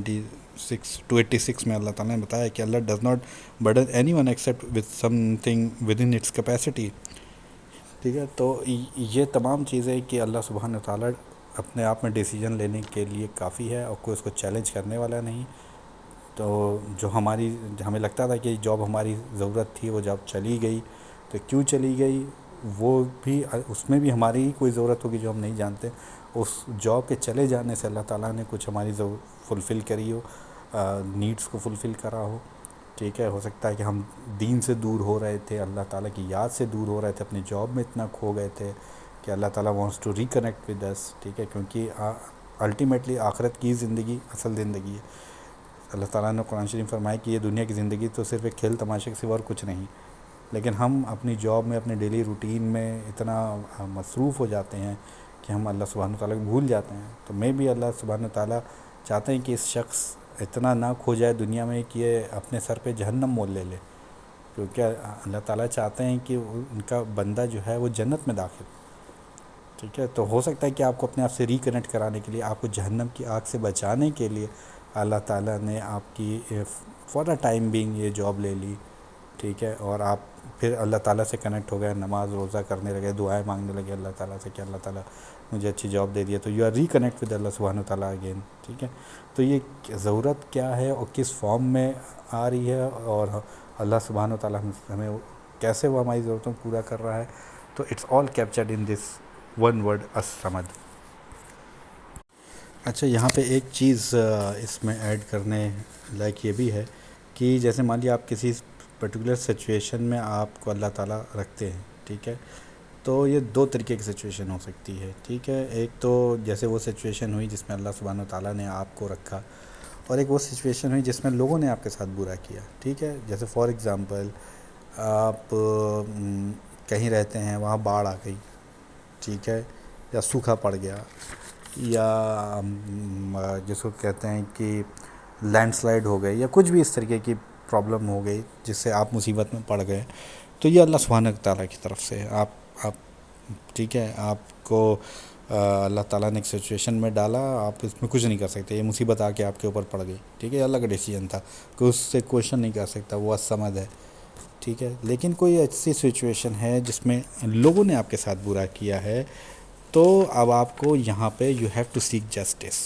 26 میں اللہ تعالیٰ نے بتایا کہ اللہ does not burden anyone except with something within its capacity. ٹھیک ہے. تو یہ تمام چیزیں کہ اللہ سبحانہ تعالیٰ اپنے آپ میں ڈیسیجن لینے کے لیے کافی ہے اور کوئی اس کو چیلنج کرنے والا نہیں. تو جو ہمیں لگتا تھا کہ جاب ہماری ضرورت تھی وہ جاب چلی گئی، تو کیوں چلی گئی وہ بھی اس میں بھی ہماری ہی کوئی ضرورت ہوگی جو ہم نہیں جانتے. اس جاب کے چلے جانے سے اللہ تعالیٰ نے کچھ ہماری فلفل کری ہو، نیڈس کو فلفل کرا ہو. ٹھیک ہے. ہو سکتا ہے کہ ہم دین سے دور ہو رہے تھے، اللہ تعالیٰ کی یاد سے دور ہو رہے تھے، اپنی جاب میں اتنا کھو گئے تھے کہ اللہ تعالیٰ wants to reconnect with us. ٹھیک ہے. کیونکہ الٹیمیٹلی آخرت کی زندگی اصل زندگی ہے. اللہ تعالیٰ نے قرآن شریف فرمایا کہ یہ دنیا کی زندگی تو صرف ایک کھیل تماشے کے سوا اور کچھ نہیں. لیکن ہم اپنی جاب میں، اپنے ڈیلی روٹین میں اتنا مصروف ہو جاتے ہیں کہ ہم اللہ سبحانہ تعالیٰ کو بھول جاتے ہیں. تو میں بھی اللہ سبحانہ تعالیٰ چاہتے ہیں کہ اس شخص اتنا نہ کھو جائے دنیا میں کہ یہ اپنے سر پہ جہنم مول لے لے. کیونکہ اللہ تعالیٰ چاہتے ہیں کہ ان کا بندہ جو ہے وہ جنت میں داخل. ٹھیک ہے. تو ہو سکتا ہے کہ آپ کو اپنے آپ سے ریکنیکٹ کرانے کے لیے، آپ کو جہنم کی آگ سے بچانے کے لیے اللہ تعالیٰ نے آپ کی فار اے ٹائم بینگ یہ جاب لے لی. ٹھیک ہے. اور آپ پھر اللہ تعالیٰ سے کنیکٹ ہو گئے، نماز روزہ کرنے لگے، دعائیں مانگنے لگے اللہ تعالیٰ سے کہ اللہ تعالیٰ مجھے اچھی جاب دے دیا. تو یو آر ریکنیکٹ ود اللہ سبحانہ تعالیٰ اگین. ٹھیک ہے. تو یہ ضرورت کیا ہے اور کس فارم میں آ رہی ہے، اور اللہ سبحانہ تعالیٰ ہمیں کیسے وہ ہماری ضرورتوں کو پورا کر رہا ہے. تو it's all captured in this one word الصمد. اچھا، یہاں پہ ایک چیز اس میں ایڈ کرنے لائک یہ بھی ہے کہ جیسے مان لیے آپ کسی پرٹیکولر سچویشن میں آپ کو اللہ تعالیٰ رکھتے ہیں. ٹھیک ہے. تو یہ دو طریقے کی سچویشن ہو سکتی ہے. ٹھیک ہے. ایک تو جیسے وہ سچویشن ہوئی جس میں اللہ سبحانہ تعالیٰ نے آپ کو رکھا، اور ایک وہ سچویشن ہوئی جس میں لوگوں نے آپ کے ساتھ برا کیا. ٹھیک ہے. جیسے فار ایگزامپل آپ کہیں رہتے ہیں، وہاں باڑھ آ گئی. ٹھیک ہے. یا سوکھا پڑ گیا، یا جس کو کہتے ہیں کہ لینڈ سلائیڈ ہو گئی، یا کچھ بھی اس طریقے کی پرابلم ہو گئی جس سے آپ مصیبت میں پڑ گئے. تو یہ اللہ سبحانہ تعالیٰ کی طرف سے آپ ٹھیک ہے. آپ کو اللہ تعالیٰ نے ایک سچویشن میں ڈالا، آپ اس میں کچھ نہیں کر سکتے. یہ مصیبت آ کے آپ کے اوپر پڑ گئی. ٹھیک ہے. اللہ کا ڈیسیجن تھا، کوئی اس سے کویشچن نہیں کر سکتا، وہ الصمد ہے. ٹھیک ہے. لیکن کوئی ایسی سچویشن ہے جس میں لوگوں نے آپ کے ساتھ برا کیا ہے، تو اب آپ کو یہاں پہ you have to seek justice.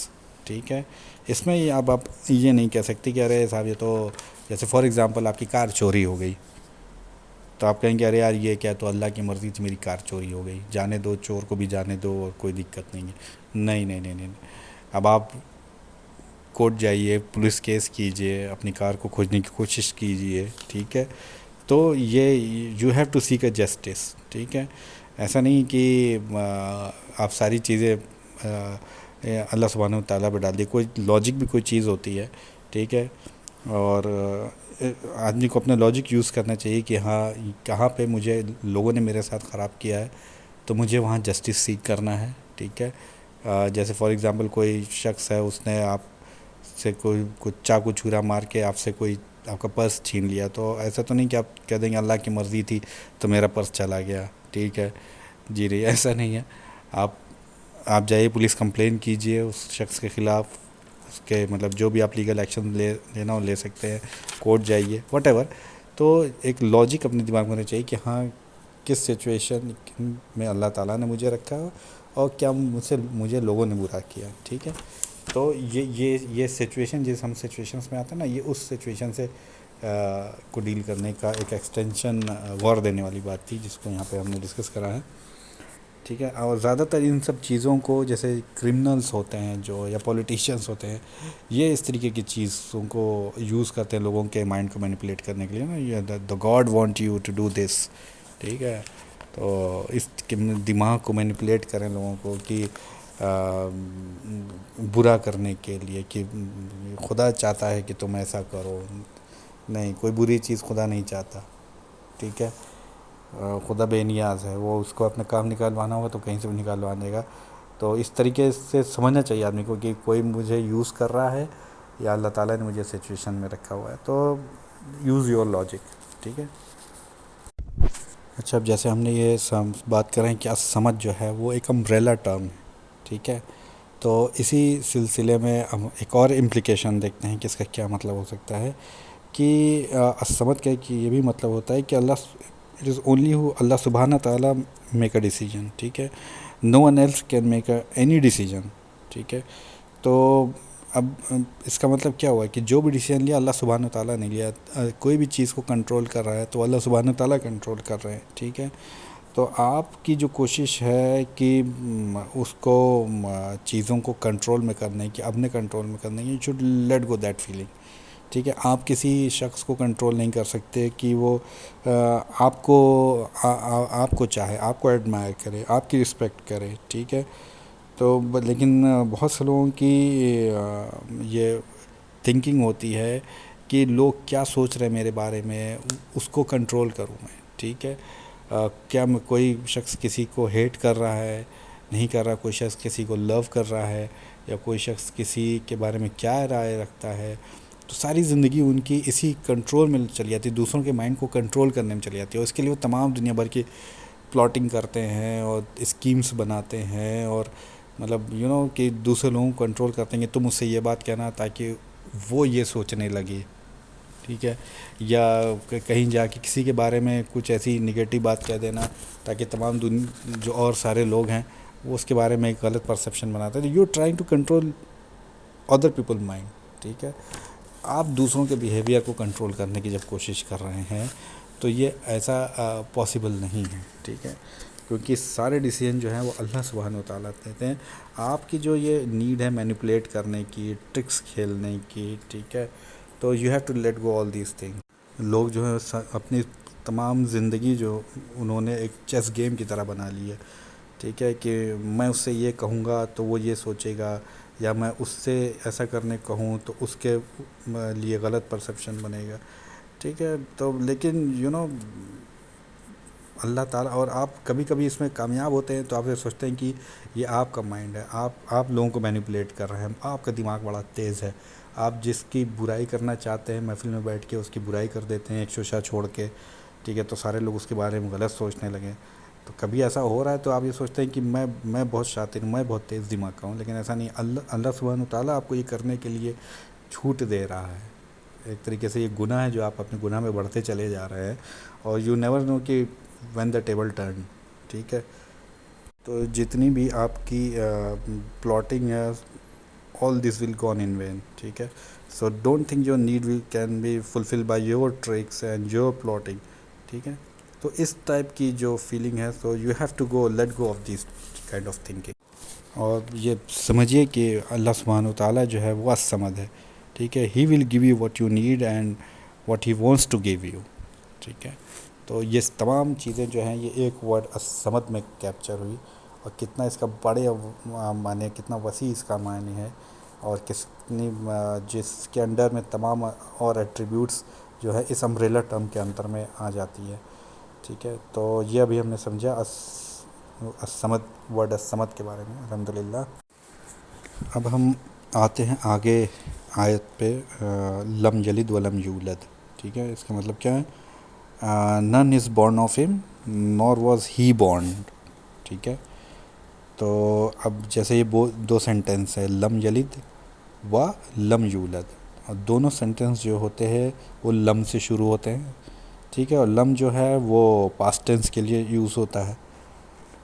ٹھیک ہے. اس میں اب آپ یہ نہیں کہہ سکتے کہ ارے صاحب یہ تو، جیسے فار ایگزامپل آپ کی کار چوری ہو گئی، تو آپ کہیں گے ارے یار یہ کیا، تو اللہ کی مرضی تھی میری کار چوری ہو گئی، جانے دو، چور کو بھی جانے دو اور کوئی دقت نہیں ہے. نہیں نہیں نہیں نہیں. اب آپ کورٹ جائیے، پولیس کیس کیجئے، اپنی کار کو کھوجنے کی کوشش کیجئے. ٹھیک ہے. تو یہ you have to seek a justice. ٹھیک ہے. ایسا نہیں کہ آپ ساری چیزیں اللہ سبحانہ و تعالیٰ پہ ڈال دی. کوئی لاجک بھی کوئی چیز ہوتی ہے. ٹھیک ہے. اور آدمی کو اپنا لاجک یوز کرنا چاہیے کہ ہاں کہاں پہ مجھے لوگوں نے میرے ساتھ خراب کیا ہے، تو مجھے وہاں جسٹس سیک کرنا ہے. ٹھیک ہے. جیسے فار ایگزامپل کوئی شخص ہے، اس نے آپ سے کوئی چاقو چھرا مار کے آپ سے کوئی آپ کا پرس چھین لیا، تو ایسا تو نہیں کہ آپ کہہ دیں گے اللہ کی مرضی تھی تو میرا پرس چلا گیا. ٹھیک ہے. جی نہیں، ایسا نہیں ہے. آپ جائیے، پولیس کمپلین کیجئے اس شخص کے خلاف، اس کے مطلب جو بھی آپ لیگل ایکشن لینا ہو لے سکتے ہیں، کورٹ جائیے، واٹ ایور. تو ایک لاجک اپنے دماغ میں ہونا چاہیے کہ ہاں کس سچویشن میں اللہ تعالیٰ نے مجھے رکھا اور کیا مجھے لوگوں نے برا کیا. ٹھیک ہے. تو یہ سچویشن جس ہم سچویشنس میں آتے ہیں نا، یہ اس سچویشن سے کو ڈیل کرنے کا ایک ایکسٹینشن غور دینے والی بات تھی جس کو یہاں پہ ہم نے ڈسکس کرا ہے. ٹھیک ہے. اور زیادہ تر ان سب چیزوں کو، جیسے کرمنلز ہوتے ہیں جو، یا پولیٹیشینس ہوتے ہیں، یہ اس طریقے کی چیزوں کو یوز کرتے ہیں لوگوں کے مائنڈ کو مینیپولیٹ کرنے کے لیے نا. یہ the God want you to do this. ٹھیک ہے. تو اس دماغ کو مینیپولیٹ کریں لوگوں کو کہ برا کرنے کے لیے، کہ خدا چاہتا ہے کہ تم ایسا کرو. نہیں، کوئی بری چیز خدا نہیں چاہتا. ٹھیک ہے. خدا بے نیاز ہے، وہ اس کو اپنا کام نکالوانا ہوگا تو کہیں سے بھی نکالوا دے گا. تو اس طریقے سے سمجھنا چاہیے آدمی کو کہ کوئی مجھے یوز کر رہا ہے یا اللہ تعالیٰ نے مجھے سچویشن میں رکھا ہوا ہے. تو یوز یور لاجک. ٹھیک ہے. اچھا، اب جیسے ہم نے یہ بات کر رہے ہیں کہ الصمد جو ہے وہ ایک امبریلا ٹرم ہے، ٹھیک ہے. تو اسی سلسلے میں ہم ایک اور امپلیکیشن دیکھتے ہیں کہ اس کا کیا مطلب ہو سکتا ہے کہ الصمد کا کہ یہ بھی مطلب ہوتا ہے کہ اللہ اٹ از اونلی ہو اللہ سبحانہ تعالیٰ میک اے ڈیسیجن، ٹھیک ہے. No one else can make a any decision, ٹھیک ہے. تو اب اس کا مطلب کیا ہوا کہ جو بھی ڈیسیجن لیا اللہ سبحانہ تعالیٰ نے لیا. کوئی بھی چیز کو کنٹرول کر رہا ہے تو اللہ سبحانہ تعالیٰ کنٹرول کر رہے ہیں، ٹھیک ہے. تو آپ کی جو کوشش ہے کہ اس کو چیزوں کو کنٹرول میں کرنے کی، اپنے کنٹرول میں کرنے کی، you should let go that feeling, ٹھیک ہے. آپ کسی شخص کو کنٹرول نہیں کر سکتے کہ وہ آپ کو چاہے، آپ کو ایڈمائر کرے، آپ کی رسپیکٹ کرے، ٹھیک ہے. تو لیکن بہت سے لوگوں کی یہ تھنکنگ ہوتی ہے کہ لوگ کیا سوچ رہے ہیں میرے بارے میں، اس کو کنٹرول کروں میں، ٹھیک ہے. کیا کوئی شخص کسی کو ہیٹ کر رہا ہے، نہیں کر رہا، کوئی شخص کسی کو لو کر رہا ہے، یا کوئی شخص کسی کے بارے میں کیا رائے رکھتا ہے. تو ساری زندگی ان کی اسی کنٹرول میں چلی جاتی ہے، دوسروں کے مائنڈ کو کنٹرول کرنے میں چلی جاتی ہے. اس کے لیے وہ تمام دنیا بھر کی پلاٹنگ کرتے ہیں اور اسکیمز بناتے ہیں، اور مطلب کہ دوسرے لوگوں کو کنٹرول کرتے ہیں کہ تم اس سے یہ بات کہنا تاکہ وہ یہ سوچنے لگے، ٹھیک ہے. یا کہیں جا کے کسی کے بارے میں کچھ ایسی نگیٹو بات کہہ دینا تاکہ تمام جو اور سارے لوگ ہیں وہ اس کے بارے میں ایک غلط پرسیپشن بناتے ہیں. You trying to control other people mind, ٹھیک ہے. آپ دوسروں کے بیہیویئر کو کنٹرول کرنے کی جب کوشش کر رہے ہیں تو یہ ایسا پاسبل نہیں ہے، ٹھیک ہے. کیونکہ سارے ڈیسیجن جو ہیں وہ اللہ سبحانہ و تعالیٰ دیتے ہیں. آپ کی جو یہ نیڈ ہے مینیپولیٹ کرنے کی، ٹرکس کھیلنے کی، ٹھیک ہے، تو you have to let go all these thing. لوگ جو ہے اپنی تمام زندگی جو انہوں نے ایک چیس گیم کی طرح بنا لی ہے، ٹھیک ہے. کہ میں اس سے یہ کہوں گا تو وہ یہ سوچے گا، یا میں اس سے ایسا کرنے کہوں تو اس کے لیے غلط پرسیپشن بنے گا، ٹھیک ہے. تو لیکن اللہ تعالیٰ، اور آپ کبھی کبھی اس میں کامیاب ہوتے ہیں تو آپ یہ سوچتے ہیں کہ یہ آپ کا مائنڈ ہے، آپ لوگوں کو مینیپولیٹ کر رہے ہیں، آپ کا دماغ بڑا تیز ہے. آپ جس کی برائی کرنا چاہتے ہیں محفل میں بیٹھ کے اس کی برائی کر دیتے ہیں ایک شوشہ چھوڑ کے، ٹھیک ہے. تو سارے لوگ اس کے بارے میں غلط سوچنے لگیں. تو کبھی ایسا ہو رہا ہے تو آپ یہ سوچتے ہیں کہ میں بہت شاطر ہوں، میں بہت تیز دماغ کا ہوں، لیکن ایسا نہیں. اللہ سبحانہ تعالیٰ آپ کو یہ کرنے کے لیے چھوٹ دے رہا ہے. ایک طریقے سے یہ گناہ ہے جو آپ اپنے گناہ میں بڑھتے چلے جا رہے ہیں، اور یو نیور نو کہ وین دا ٹیبل ٹرن، ٹھیک ہے. تو جتنی بھی آپ کی پلاٹنگ ہے، آل دس ول گون ان وین، ٹھیک ہے. So don't think your need can be fulfil by your tricks and your plotting, ٹھیک ہے. تو اس ٹائپ کی جو فیلنگ ہے، so you have to go let go of these kind of thinking. اور یہ سمجھیے کہ اللہ سبحانہ و تعالیٰ جو ہے وہ الصمد ہے، ٹھیک ہے. He will give you what you need and what he wants to give you, ٹھیک ہے. تو یہ تمام چیزیں جو ہیں یہ ایک ورڈ الصمد میں کیپچر ہوئی، اور کتنا اس کا بڑے معنی، کتنا وسیع اس کا معنی ہے، اور کتنی جس کے انڈر میں تمام اور ایٹریبیوٹس جو ہے اس امبریلا ٹرم کے اندر میں آ جاتی ہے، ٹھیک ہے. تو یہ ابھی ہم نے سمجھا الصمد، ورڈ الصمد کے بارے میں، الحمدللہ. اب ہم آتے ہیں آگے آیت پہ، لم یلد ولم یولد، ٹھیک ہے. اس کا مطلب کیا ہے؟ none is born of him nor was he born، ٹھیک ہے. تو اب جیسے یہ دو سینٹنس ہے، لم یلد و لم یولد، اور دونوں سینٹنس جو ہوتے ہیں وہ لم سے شروع ہوتے ہیں، ٹھیک ہے. اور لم جو ہے وہ پاسٹ ٹینس کے لیے یوز ہوتا ہے.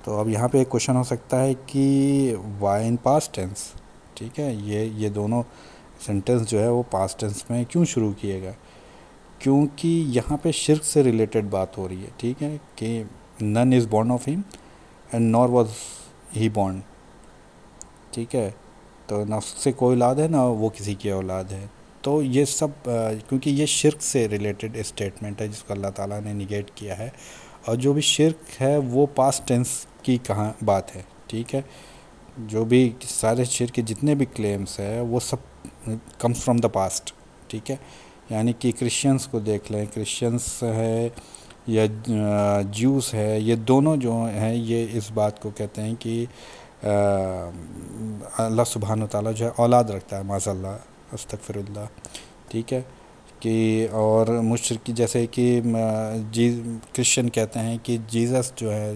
تو اب یہاں پہ ایک کوشچن ہو سکتا ہے کہ وائی ان پاسٹ ٹینس، ٹھیک ہے. یہ دونوں سینٹنس جو ہے وہ پاسٹ ٹینس میں کیوں شروع کیے گئے؟ کیونکہ یہاں پہ شرک سے ریلیٹڈ بات ہو رہی ہے، ٹھیک ہے. کہ نن از بورن آف ہم and Noor was he born, ٹھیک ہے. تو نہ اس سے کوئی اولاد ہے نہ وہ کسی کی اولاد ہے. تو یہ سب کیونکہ یہ شرک سے ریلیٹڈ اسٹیٹمنٹ ہے جس کو اللہ تعالیٰ نے نگیٹ کیا ہے، اور جو بھی شرک ہے وہ پاسٹ ٹینس کی کہاں بات ہے، ٹھیک ہے. جو بھی سارے شرک کے جتنے بھی کلیمز ہیں وہ سب کمز فرام دا پاسٹ، ٹھیک ہے. یعنی کہ کرسچنس کو دیکھ لیں، کرسچنس ہے یا جیوز ہے، یہ دونوں جو ہیں یہ اس بات کو کہتے ہیں کہ اللہ سبحانہ و تعالیٰ جو ہے اولاد رکھتا ہے، معاذ اللہ، استغفر اللہ، ٹھیک ہے. کہ اور مشرکی جیسے کہ کرسچن کہتے ہیں کہ جیزس جو ہے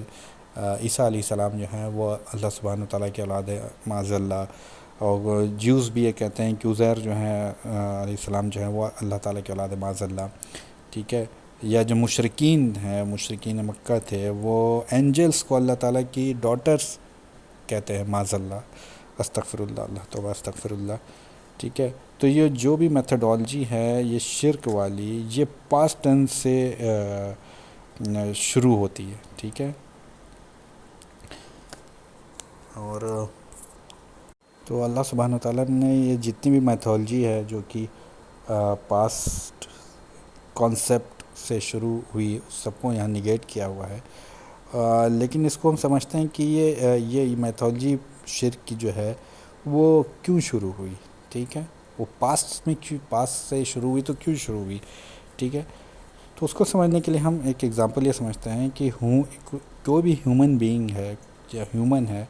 عیسیٰ علیہ السلام جو ہیں وہ اللہ سبحانہ تعالیٰ کی اولاد ہے معاذ اللہ. اور جیوز بھی یہ کہتے ہیں کہ عزیر جو ہیں علیہ السلام جو ہیں وہ اللہ تعالیٰ کی اولاد ہے معاذ اللہ. ٹھیک ہے. یا جو مشرکین ہیں، مشرکین مکہ تھے، وہ اینجلس کو اللہ تعالیٰ کی ڈاٹرز کہتے ہیں معاذ اللہ. استغفر اللہ، اللہ توبہ استغفر اللہ. ٹھیک ہے. تو یہ جو بھی میتھڈالوجی ہے یہ شرک والی، یہ پاسٹ ٹینس سے شروع ہوتی ہے. ٹھیک ہے. اور تو اللہ سبحانہ تعالیٰ نے یہ جتنی بھی میتھڈالوجی ہے جو کہ پاسٹ کانسیپٹ سے شروع ہوئی، سب کو یہاں نگیٹ کیا ہوا ہے. لیکن اس کو ہم سمجھتے ہیں کہ یہ میتھولوجی شرک کی جو ہے وہ کیوں شروع ہوئی. ٹھیک ہے. وہ پاسٹ سے شروع ہوئی تو کیوں شروع ہوئی. ٹھیک ہے. تو اس کو سمجھنے کے لیے ہم ایک ایگزامپل یہ سمجھتے ہیں کہ کوئی بھی ہیومن بینگ ہے یا ہیومن ہے،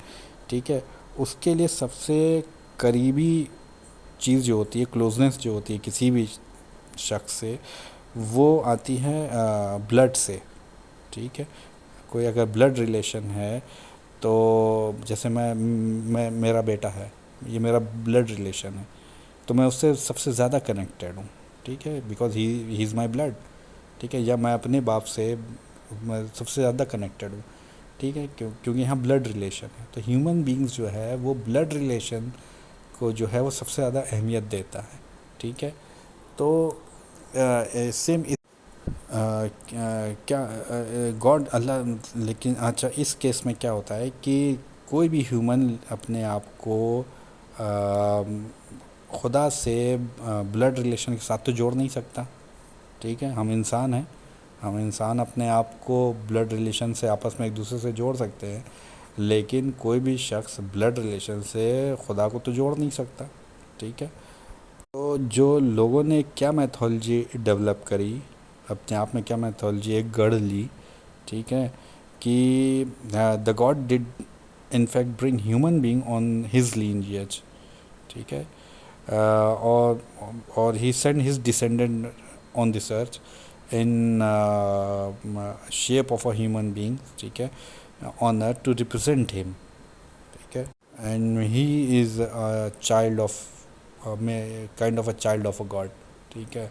ٹھیک ہے، اس کے لیے سب سے قریبی چیز جو ہوتی ہے، کلوزنس جو ہوتی ہے کسی بھی شخص سے، وہ آتی ہے بلڈ سے. ٹھیک ہے. کوئی اگر بلڈ ریلیشن ہے تو جیسے میرا بیٹا ہے، یہ میرا بلڈ ریلیشن ہے، تو میں اس سے سب سے زیادہ کنیکٹیڈ ہوں. ٹھیک ہے. Because he is my blood. ٹھیک ہے. یا میں اپنے باپ سے میں سب سے زیادہ کنیکٹیڈ ہوں. ٹھیک ہے. کیونکہ یہاں بلڈ ریلیشن ہے. تو ہیومن بینگز جو ہے وہ بلڈ ریلیشن کو جو ہے وہ سب سے زیادہ اہمیت دیتا ہے. ٹھیک ہے. تو سیم کیا گاڈ اللہ، لیکن اچھا اس کیس میں کیا ہوتا ہے کہ کوئی بھی ہیومن اپنے آپ کو خدا سے بلڈ ریلیشن کے ساتھ تو جوڑ نہیں سکتا. ٹھیک ہے. ہم انسان ہیں، ہم انسان اپنے آپ کو بلڈ ریلیشن سے آپس میں ایک دوسرے سے جوڑ سکتے ہیں، لیکن کوئی بھی شخص بلڈ ریلیشن سے خدا کو تو جوڑ نہیں سکتا. ٹھیک ہے. تو جو لوگوں نے کیا میتھولوجی ڈیولپ کری، اپنے آپ میں کیا میتھولوجی ایک گڑھ لی. ٹھیک ہے. کہ the God did in fact bring human being on his lineage. ٹھیک ہے. اور he send his descendant on this earth in shape of a human being. ٹھیک ہے. آن ارتھ ٹو ریپرزینٹ ہم. ٹھیک ہے. And he is child of kind of a child of a God. ٹھیک ہے.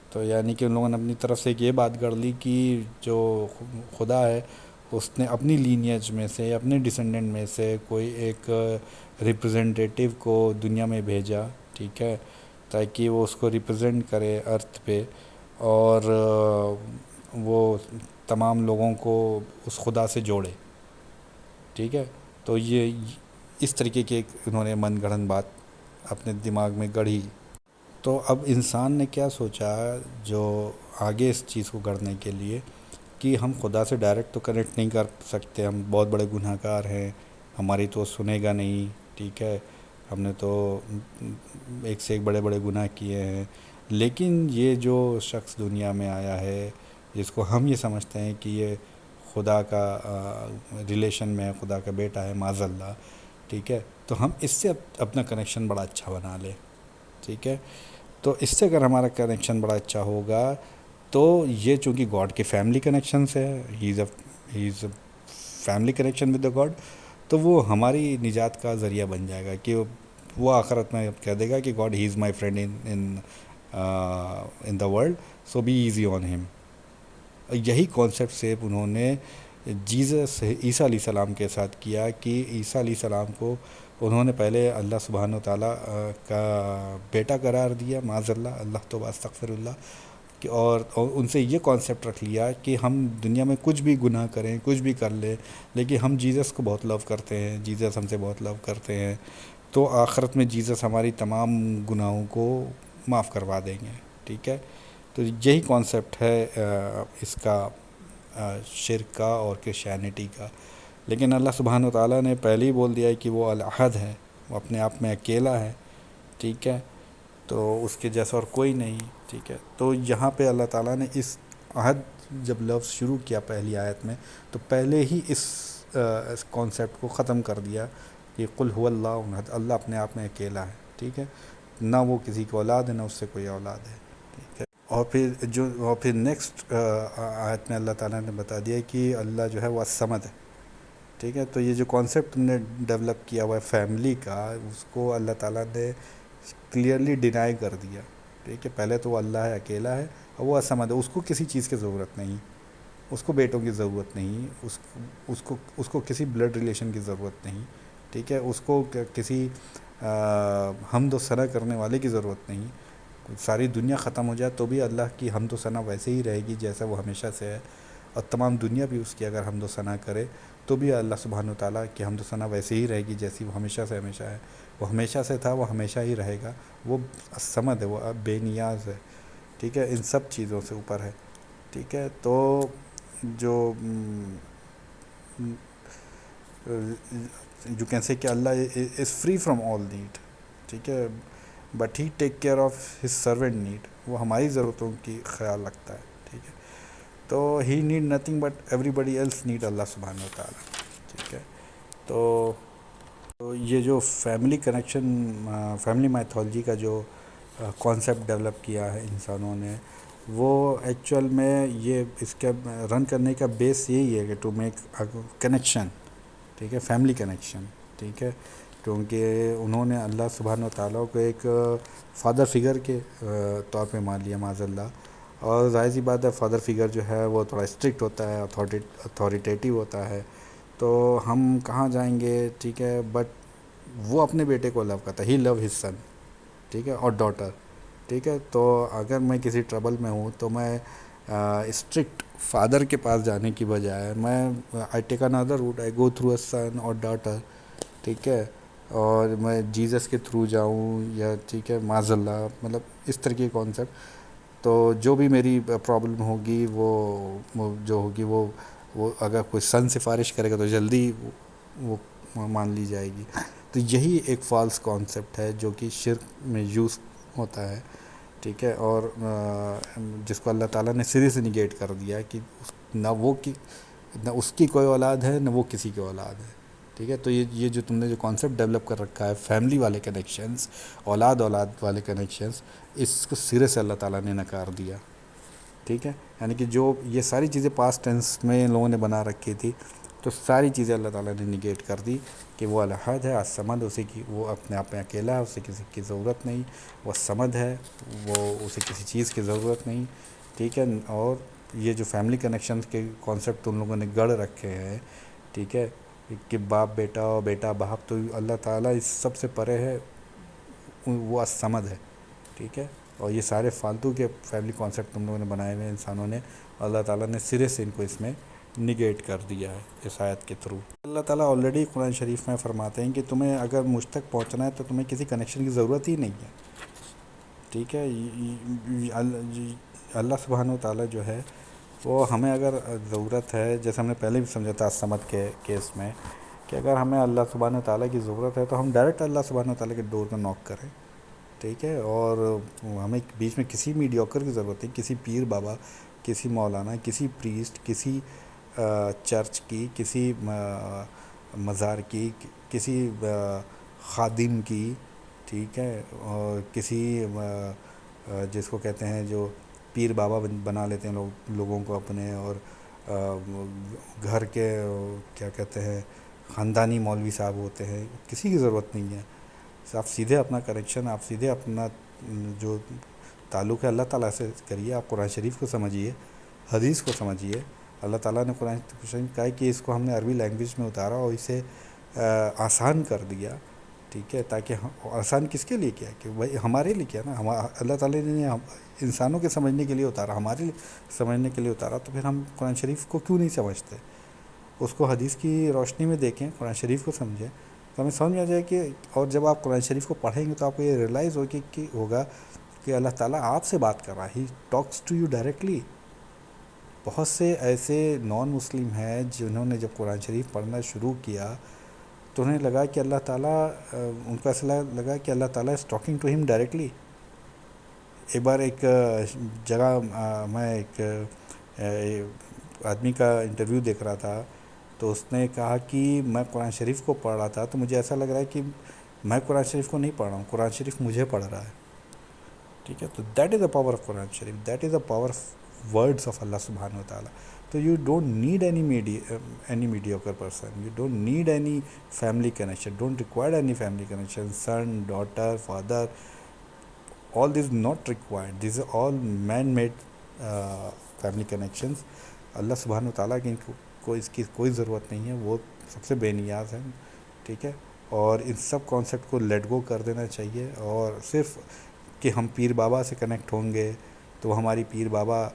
تو یعنی کہ ان لوگوں نے اپنی طرف سے ایک یہ بات کر لی کہ جو خدا ہے اس نے اپنی لینیج میں سے، اپنے ڈسینڈنٹ میں سے کوئی ایک ریپرزنٹیٹیو کو دنیا میں بھیجا. ٹھیک ہے. تاکہ وہ اس کو ریپرزینٹ کرے ارتھ پہ، اور وہ تمام لوگوں کو اس خدا سے جوڑے. ٹھیک ہے. تو یہ اس طریقے کی انہوں نے من گڑھن بات اپنے دماغ میں گڑھی. تو اب انسان نے کیا سوچا جو آگے اس چیز کو کرنے کے لیے، کہ ہم خدا سے ڈائریکٹ تو کنیکٹ نہیں کر سکتے، ہم بہت بڑے گناہ گار ہیں، ہماری تو سنے گا نہیں. ٹھیک ہے. ہم نے تو ایک سے ایک بڑے بڑے گناہ کیے ہیں. لیکن یہ جو شخص دنیا میں آیا ہے، جس کو ہم یہ سمجھتے ہیں کہ یہ خدا کا ریلیشن میں خدا کا بیٹا ہے معاذ اللہ. ٹھیک ہے. تو ہم اس سے اپنا کنیکشن بڑا اچھا بنا لیں. ٹھیک ہے. تو اس سے اگر ہمارا کنیکشن بڑا اچھا ہوگا تو یہ چونکہ گاڈ کے فیملی کنیکشن سے ہے، he is a family connection with the God, تو وہ ہماری نجات کا ذریعہ بن جائے گا. کہ وہ آخرت میں کہہ دے گا کہ God he is my friend in the world, so be easy on him. یہی کانسیپٹ سے انہوں نے جیزس عیسیٰ علیہ السلام کے ساتھ کیا، کہ عیسیٰ علیہ السلام کو انہوں نے پہلے اللہ سبحانہ وتعالیٰ کا بیٹا قرار دیا معاذ اللہ، اللہ توبہ استغفر اللہ. اور ان سے یہ کانسیپٹ رکھ لیا کہ ہم دنیا میں کچھ بھی گناہ کریں، کچھ بھی کر لیں، لیکن ہم جیزس کو بہت لو کرتے ہیں، جیزس ہم سے بہت لو کرتے ہیں، تو آخرت میں جیزس ہماری تمام گناہوں کو معاف کروا دیں گے. ٹھیک ہے. تو یہی کانسیپٹ ہے اس کا، شرک کا اور کرسچینٹی کا. لیکن اللہ سبحانہ وتعالیٰ نے پہلے ہی بول دیا ہے کہ وہ الاحد ہے، وہ اپنے آپ میں اکیلا ہے. ٹھیک ہے. تو اس کے جیسا اور کوئی نہیں. ٹھیک ہے. تو یہاں پہ اللہ تعالیٰ نے اس عہد جب لفظ شروع کیا پہلی آیت میں، تو پہلے ہی اس کانسیپٹ کو ختم کر دیا کہ قل هو اللہ احد، اللہ اپنے آپ میں اکیلا ہے. ٹھیک ہے. نہ وہ کسی کی اولاد ہے، نہ اس سے کوئی اولاد ہے. ٹھیک ہے. اور پھر نیکسٹ آیت میں اللہ تعالیٰ نے بتا دیا کہ اللہ جو ہے وہ الصمد ہے. ٹھیک ہے. تو یہ جو کانسیپٹ تم نے ڈیولپ کیا ہوا ہے فیملی کا، اس کو اللہ تعالیٰ نے کلیئرلی ڈینائی کر دیا. ٹھیک ہے. پہلے تو وہ اللہ ہے، اکیلا ہے، اور وہ الصمد ہے. اس کو کسی چیز کی ضرورت نہیں، اس کو بیٹوں کی ضرورت نہیں، اس کو کسی بلڈ ریلیشن کی ضرورت نہیں. ٹھیک ہے. اس کو کسی حمد و ثنا کرنے والے کی ضرورت نہیں. ساری دنیا ختم ہو جائے تو بھی اللہ کی حمد و ثنا ویسے ہی رہے گی جیسا وہ ہمیشہ سے ہے، اور تمام دنیا بھی اس کی اگر حمد و ثنا کرے تو بھی اللہ سبحانہ و تعالیٰ کی حمد و ثنا ویسے ہی رہے گی جیسی وہ ہمیشہ سے ہمیشہ ہے. وہ ہمیشہ سے تھا، وہ ہمیشہ ہی رہے گا. وہ الصمد ہے، وہ بے نیاز ہے. ٹھیک ہے. ان سب چیزوں سے اوپر ہے. ٹھیک ہے. تو جو یو کین سے کہ اللہ is free from all need. ٹھیک ہے. But he take care of his servant need. وہ ہماری ضرورتوں کی خیال رکھتا ہے. ٹھیک ہے. تو he need nothing but everybody else need اللہ سبحانہ و تعالیٰ. ٹھیک ہے. تو یہ جو فیملی کنیکشن، فیملی مائتھولوجی کا جو کانسیپٹ ڈیولپ کیا ہے انسانوں نے، وہ ایکچوئل میں یہ اس کا رن کرنے کا بیس یہی ہے کہ ٹو میک کنیکشن. ٹھیک ہے. Family connection. ٹھیک ہے. کیونکہ انہوں نے اللہ سبحانہ و تعالیٰ کو ایک فادر فگر کے طور پہ مان لیا معاذ اللہ. اور ظاہر سی بات ہے فادر فگر جو ہے وہ تھوڑا اسٹرکٹ ہوتا ہے، اتھارٹیٹیو ہوتا ہے. تو ہم کہاں جائیں گے. ٹھیک ہے. بٹ وہ اپنے بیٹے کو لو کرتا ہے. ہی لو ہز سن. ٹھیک ہے. اور ڈاٹر. ٹھیک ہے. تو اگر میں کسی ٹربل میں ہوں تو میں اسٹرکٹ فادر کے پاس جانے کی بجائے میں I take another route, I go through a son or daughter. ٹھیک ہے. اور میں جیزس کے تھرو جاؤں یا ٹھیک ہے معاذ اللہ، مطلب اس طرح کی کانسیپٹ. تو جو بھی میری پرابلم ہوگی وہ جو ہوگی وہ اگر کوئی سن سفارش کرے گا تو جلدی وہ مان لی جائے گی. تو یہی ایک فالس کانسیپٹ ہے جو کہ شرک میں یوز ہوتا ہے. ٹھیک ہے. اور جس کو اللہ تعالیٰ نے سرے سے نگیٹ کر دیا کہ نہ اس کی کوئی اولاد ہے نہ وہ کسی کی اولاد ہے. ٹھیک ہے. تو یہ جو تم نے جو کانسیپٹ ڈیولپ کر رکھا ہے فیملی والے کنیکشنز، اولاد والے کنیکشنز، اس کو سرے سے اللہ تعالیٰ نے نکار دیا. ٹھیک ہے. یعنی کہ جو یہ ساری چیزیں پاسٹ ٹینس میں ان لوگوں نے بنا رکھی تھی، تو ساری چیزیں اللہ تعالیٰ نے نگیٹ کر دی کہ وہ الحد ہے، الصمد، اسی کی وہ اپنے آپ میں اکیلا ہے، اسے کسی کی ضرورت نہیں. وہ الصمد ہے، وہ اسے کسی چیز کی ضرورت نہیں. ٹھیک ہے. اور یہ جو فیملی کنیکشنز کے کانسیپٹ ان لوگوں نے گڑھ رکھے ہیں، ٹھیک ہے، کہ باپ بیٹا اور بیٹا باپ، تو اللہ تعالیٰ اس سب سے پرے ہے. وہ الصمد ہے. ٹھیک ہے. اور یہ سارے فالتو کے فیملی کانسیپٹ تم لوگوں نے بنائے ہوئے ہیں انسانوں نے، اللہ تعالیٰ نے سرے سے ان کو اس میں نگیٹ کر دیا ہے اس آیت کے تھرو. اللہ تعالیٰ آلریڈی قرآن شریف میں فرماتے ہیں کہ تمہیں اگر مجھ تک پہنچنا ہے تو تمہیں کسی کنیکشن کی ضرورت ہی نہیں ہے. ٹھیک ہے. اللہ سبحانہ و تعالیٰ جو ہے وہ ہمیں اگر ضرورت ہے، جیسے ہم نے پہلے بھی سمجھا تھا الصمد کے کیس میں، کہ اگر ہمیں اللہ سبحانہ و تعالیٰ کی ضرورت ہے تو ہم ڈائریکٹ اللہ سبحانہ و تعالیٰ کے ڈور پہ نوک کریں. ٹھیک ہے. اور ہمیں بیچ میں کسی میڈیوکر کی ضرورت نہیں، کسی پیر بابا، کسی مولانا، کسی پریسٹ، کسی چرچ کی، کسی مزار کی، کسی خادم کی. ٹھیک ہے. اور کسی جس کو کہتے ہیں جو پیر بابا بنا لیتے ہیں لوگوں کو اپنے، اور گھر کے کیا کہتے ہیں خاندانی مولوی صاحب ہوتے ہیں، کسی کی ضرورت نہیں ہے. آپ سیدھے اپنا کنیکشن، آپ سیدھے اپنا جو تعلق ہے اللہ تعالیٰ سے کریے. آپ قرآن شریف کو سمجھیے، حدیث کو سمجھیے. اللہ تعالیٰ نے قرآن شریف کہا ہے کہ اس کو ہم نے عربی لینگویج میں اتارا اور اسے آسان کر دیا. ٹھیک ہے. تاکہ آسان کس کے لیے کیا کہ بھائی ہمارے لیے کیا نا، اللہ تعالیٰ نے انسانوں کے سمجھنے کے لیے اتارا، ہمارے سمجھنے کے لیے اتارا. تو پھر ہم قرآن شریف کو کیوں نہیں سمجھتے؟ اس کو حدیث کی روشنی میں دیکھیں، قرآن شریف کو سمجھیں تو ہمیں سمجھ آ جائے کہ، اور جب آپ قرآن شریف کو پڑھیں گے تو آپ کو یہ ریئلائز ہوگا کہ اللہ تعالیٰ آپ سے بات کر رہا ہے. ہی ٹاکس ٹو یو ڈائریکٹلی. بہت سے ایسے نان مسلم ہیں جنہوں نے جب قرآن شریف پڑھنا شروع کیا تو انہیں لگا کہ اللہ تعالیٰ، ان کو ایسا لگا کہ اللہ تعالیٰ از ٹاکنگ ٹو ہم ڈائریکٹلی. ایک بار ایک جگہ میں ایک آدمی کا انٹرویو دیکھ رہا تھا، تو اس نے کہا کہ میں قرآن شریف کو پڑھ رہا تھا تو مجھے ایسا لگ رہا ہے کہ میں قرآن شریف کو نہیں پڑھ رہا ہوں، قرآن شریف مجھے پڑھ رہا ہے. ٹھیک ہے. تو that is the power of قرآن شریف, that is the power of words of اللہ سبحانہ و تعالیٰ. تو you don't need any mediocre person, you don't need any family connection, don't require any family connection, son, daughter, father, all these not required, these are all man-made family connections. اللہ سبحانہ و تعالیٰ کی کو اس کی کوئی ضرورت نہیں ہے, وہ سب سے بے نیاز ہیں. ٹھیک ہے. اور ان سب کانسیپٹ کو لیٹ گو کر دینا چاہیے, اور صرف کہ ہم پیر بابا سے کنیکٹ ہوں گے تو وہ ہماری پیر بابا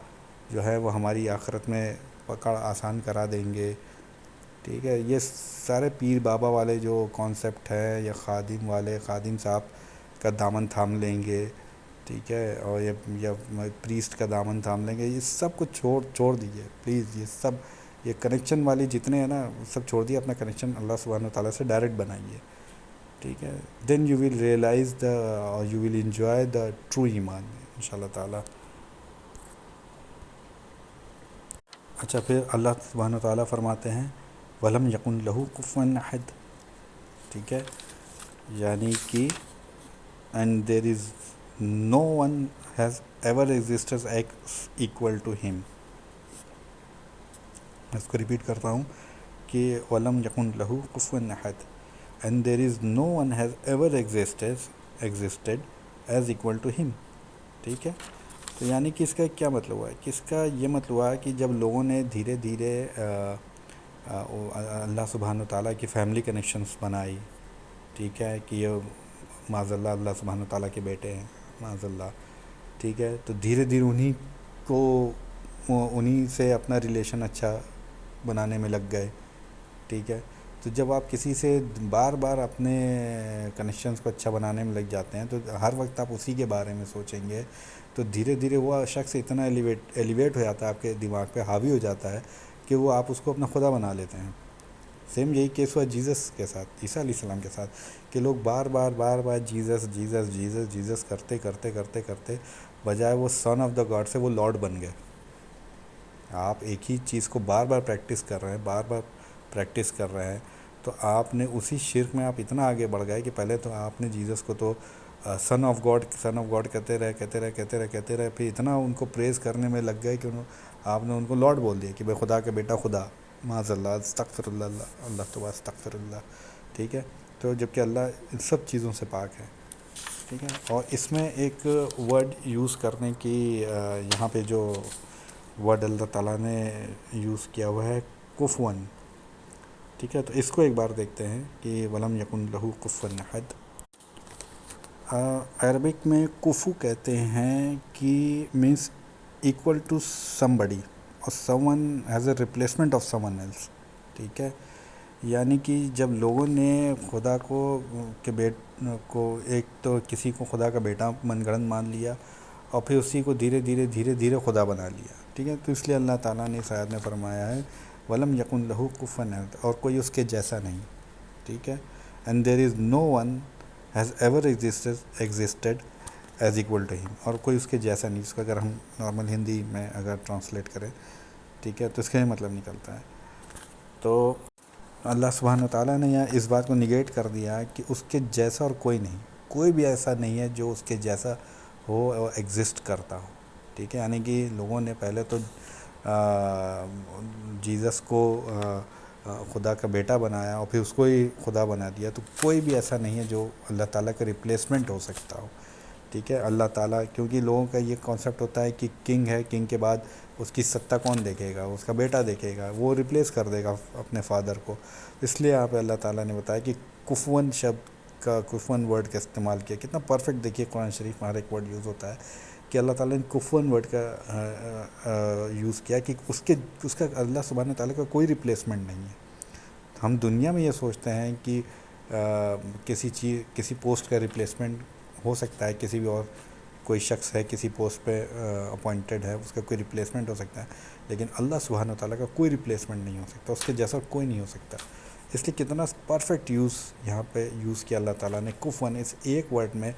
جو ہے وہ ہماری آخرت میں پکڑ آسان کرا دیں گے. ٹھیک ہے. یہ سارے پیر بابا والے جو کانسیپٹ ہے, یا خادم والے, خادم صاحب کا دامن تھام لیں گے, ٹھیک ہے, اور یا پریسٹ کا دامن تھام لیں گے, یہ سب کو چھوڑ دیجیے پلیز. یہ سب یہ کنیکشن والی جتنے ہیں نا, سب چھوڑ دیے, اپنا کنیکشن اللہ سبحانہ و تعالیٰ سے ڈائریکٹ بنائیے. ٹھیک ہے. دین یو ول ریئلائز اور you will enjoy the true ایمان ان شاء اللہ تعالیٰ. اچھا, پھر اللہ سبحانہ و تعالیٰ فرماتے ہیں وَلَمْ يَكُنْ لَهُ كُفُوًا أَحَدٌ. ٹھیک ہے. یعنی کہ and there is no one has ever existed equal to him. میں اس کو ریپیٹ کرتا ہوں کہ وَلَمْ يَكُنْ لَهُ كُفُوًا أَحَدٌ and there is no one has ever existed as equal to him. ٹھیک ہے. تو یعنی کہ اس کا کیا مطلب ہوا ہے, کہ اس کا یہ مطلب ہوا ہے کہ جب لوگوں نے دھیرے دھیرے اللہ سبحانہ و تعالیٰ کی فیملی کنیکشنز بنائی, ٹھیک ہے, کہ یہ معاذ اللہ اللہ سبحانہ و تعالیٰ کے بیٹے ہیں معاذ اللہ, ٹھیک ہے, تو دھیرے دھیرے انہی سے اپنا ریلیشن اچھا بنانے میں لگ گئے. ٹھیک ہے. تو جب آپ کسی سے بار بار اپنے کنیکشنز کو اچھا بنانے میں لگ جاتے ہیں, تو ہر وقت آپ اسی کے بارے میں سوچیں گے, تو دھیرے دھیرے وہ شخص اتنا ایلیویٹ ہو جاتا ہے, آپ کے دماغ پہ حاوی ہو جاتا ہے کہ وہ آپ اس کو اپنا خدا بنا لیتے ہیں. سیم یہی کیس ہوا جیزس کے ساتھ, عیسیٰ علیہ السلام کے ساتھ, کہ لوگ بار بار جیزس جیزس جیزس جیزس کرتے کرتے کرتے کرتے بجائے وہ سن آف دا گاڈ سے وہ لارڈ بن گئے. آپ ایک ہی چیز کو بار بار پریکٹس کر رہے ہیں, تو آپ نے اسی شرک میں آپ اتنا آگے بڑھ گئے کہ پہلے تو آپ نے جیزس کو تو سن آف گاڈ کہتے رہے, پھر اتنا ان کو پریز کرنے میں لگ گئے کہ آپ نے ان کو لارڈ بول دیا کہ بھائی خدا کا بیٹا خدا, معاذ اللہ, استغفر اللہ, اللہ تو استغفر اللہ. ٹھیک ہے. تو جب کہ اللہ ان سب چیزوں سے پاک ہے. ٹھیک ہے. اور اس میں ایک ورڈ یوز کرنے کی یہاں پہ جو ورڈ اللہ تعالیٰ نے یوز کیا ہوا ہے کفون. ٹھیک ہے. تو اس کو ایک بار دیکھتے ہیں کہ ولم یکن لہو کفون احد. عربک میں کفو کہتے ہیں کہ means equal to somebody, اور someone as a replacement of someone else. ٹھیک ہے. یعنی کہ جب لوگوں نے خدا کو ایک تو کسی کو خدا کا بیٹا من گڑھنت مان لیا, اور پھر اسی کو دھیرے دھیرے خدا بنا لیا. ٹھیک ہے. تو اس لیے اللہ تعالیٰ نے اس آیت میں فرمایا ہے وَلَمْ يَكُنْ لَهُ كُفُوًا أَحَدٌ, اور کوئی اس کے جیسا نہیں. ٹھیک ہے. and there is no one has ever existed as equal to him, اور کوئی اس کے جیسا نہیں. اس کو اگر ہم نارمل ہندی میں اگر ٹرانسلیٹ کریں, ٹھیک ہے, تو اس کا یہ مطلب نکلتا ہے. تو اللہ سبحانہ و تعالیٰ نے یہاں اس بات کو نگیٹ کر دیا کہ اس کے جیسا اور کوئی نہیں, کوئی بھی ایسا نہیں ہے جو اس کے جیسا ہو اور ایگزسٹ کرتا ہو. ٹھیک ہے. یعنی کہ لوگوں نے پہلے تو جیزس کو خدا کا بیٹا بنایا اور پھر اس کو ہی خدا بنا دیا, تو کوئی بھی ایسا نہیں ہے جو اللہ تعالیٰ کا ریپلیسمنٹ ہو سکتا ہو. ٹھیک ہے. اللہ تعالیٰ, کیونکہ لوگوں کا یہ کانسیپٹ ہوتا ہے کہ کنگ ہے, کنگ کے بعد اس کی سطح کون دیکھے گا, اس کا بیٹا دیکھے گا, وہ ریپلیس کر دے گا اپنے فادر کو. اس لیے یہاں پہ اللہ تعالیٰ نے بتایا کہ کفون شبد کا, کفون ورڈ کا استعمال کیا. کتنا پرفیکٹ دیکھیے قرآن شریف میں ہر ایک ورڈ یوز ہوتا ہے, کہ اللہ تعالیٰ نے کفون ورڈ کا یوز کیا کہ اس کا اللہ سبحانہ تعالیٰ کا کوئی ریپلیسمنٹ نہیں ہے. ہم دنیا میں یہ سوچتے ہیں کہ کسی پوسٹ کا ریپلیسمنٹ ہو سکتا ہے, کسی بھی اور کوئی شخص ہے کسی پوسٹ پہ اپوائنٹڈ ہے, اس کا کوئی ریپلیسمنٹ ہو سکتا ہے, لیکن اللہ سبحانہ تعالیٰ کا کوئی ریپلیسمنٹ نہیں ہو سکتا, اس کے جیسا کوئی نہیں ہو سکتا. اس لیے کتنا پرفیکٹ یوز یہاں پہ یوز کیا اللہ تعالیٰ نے کفون, اس ایک ورڈ میں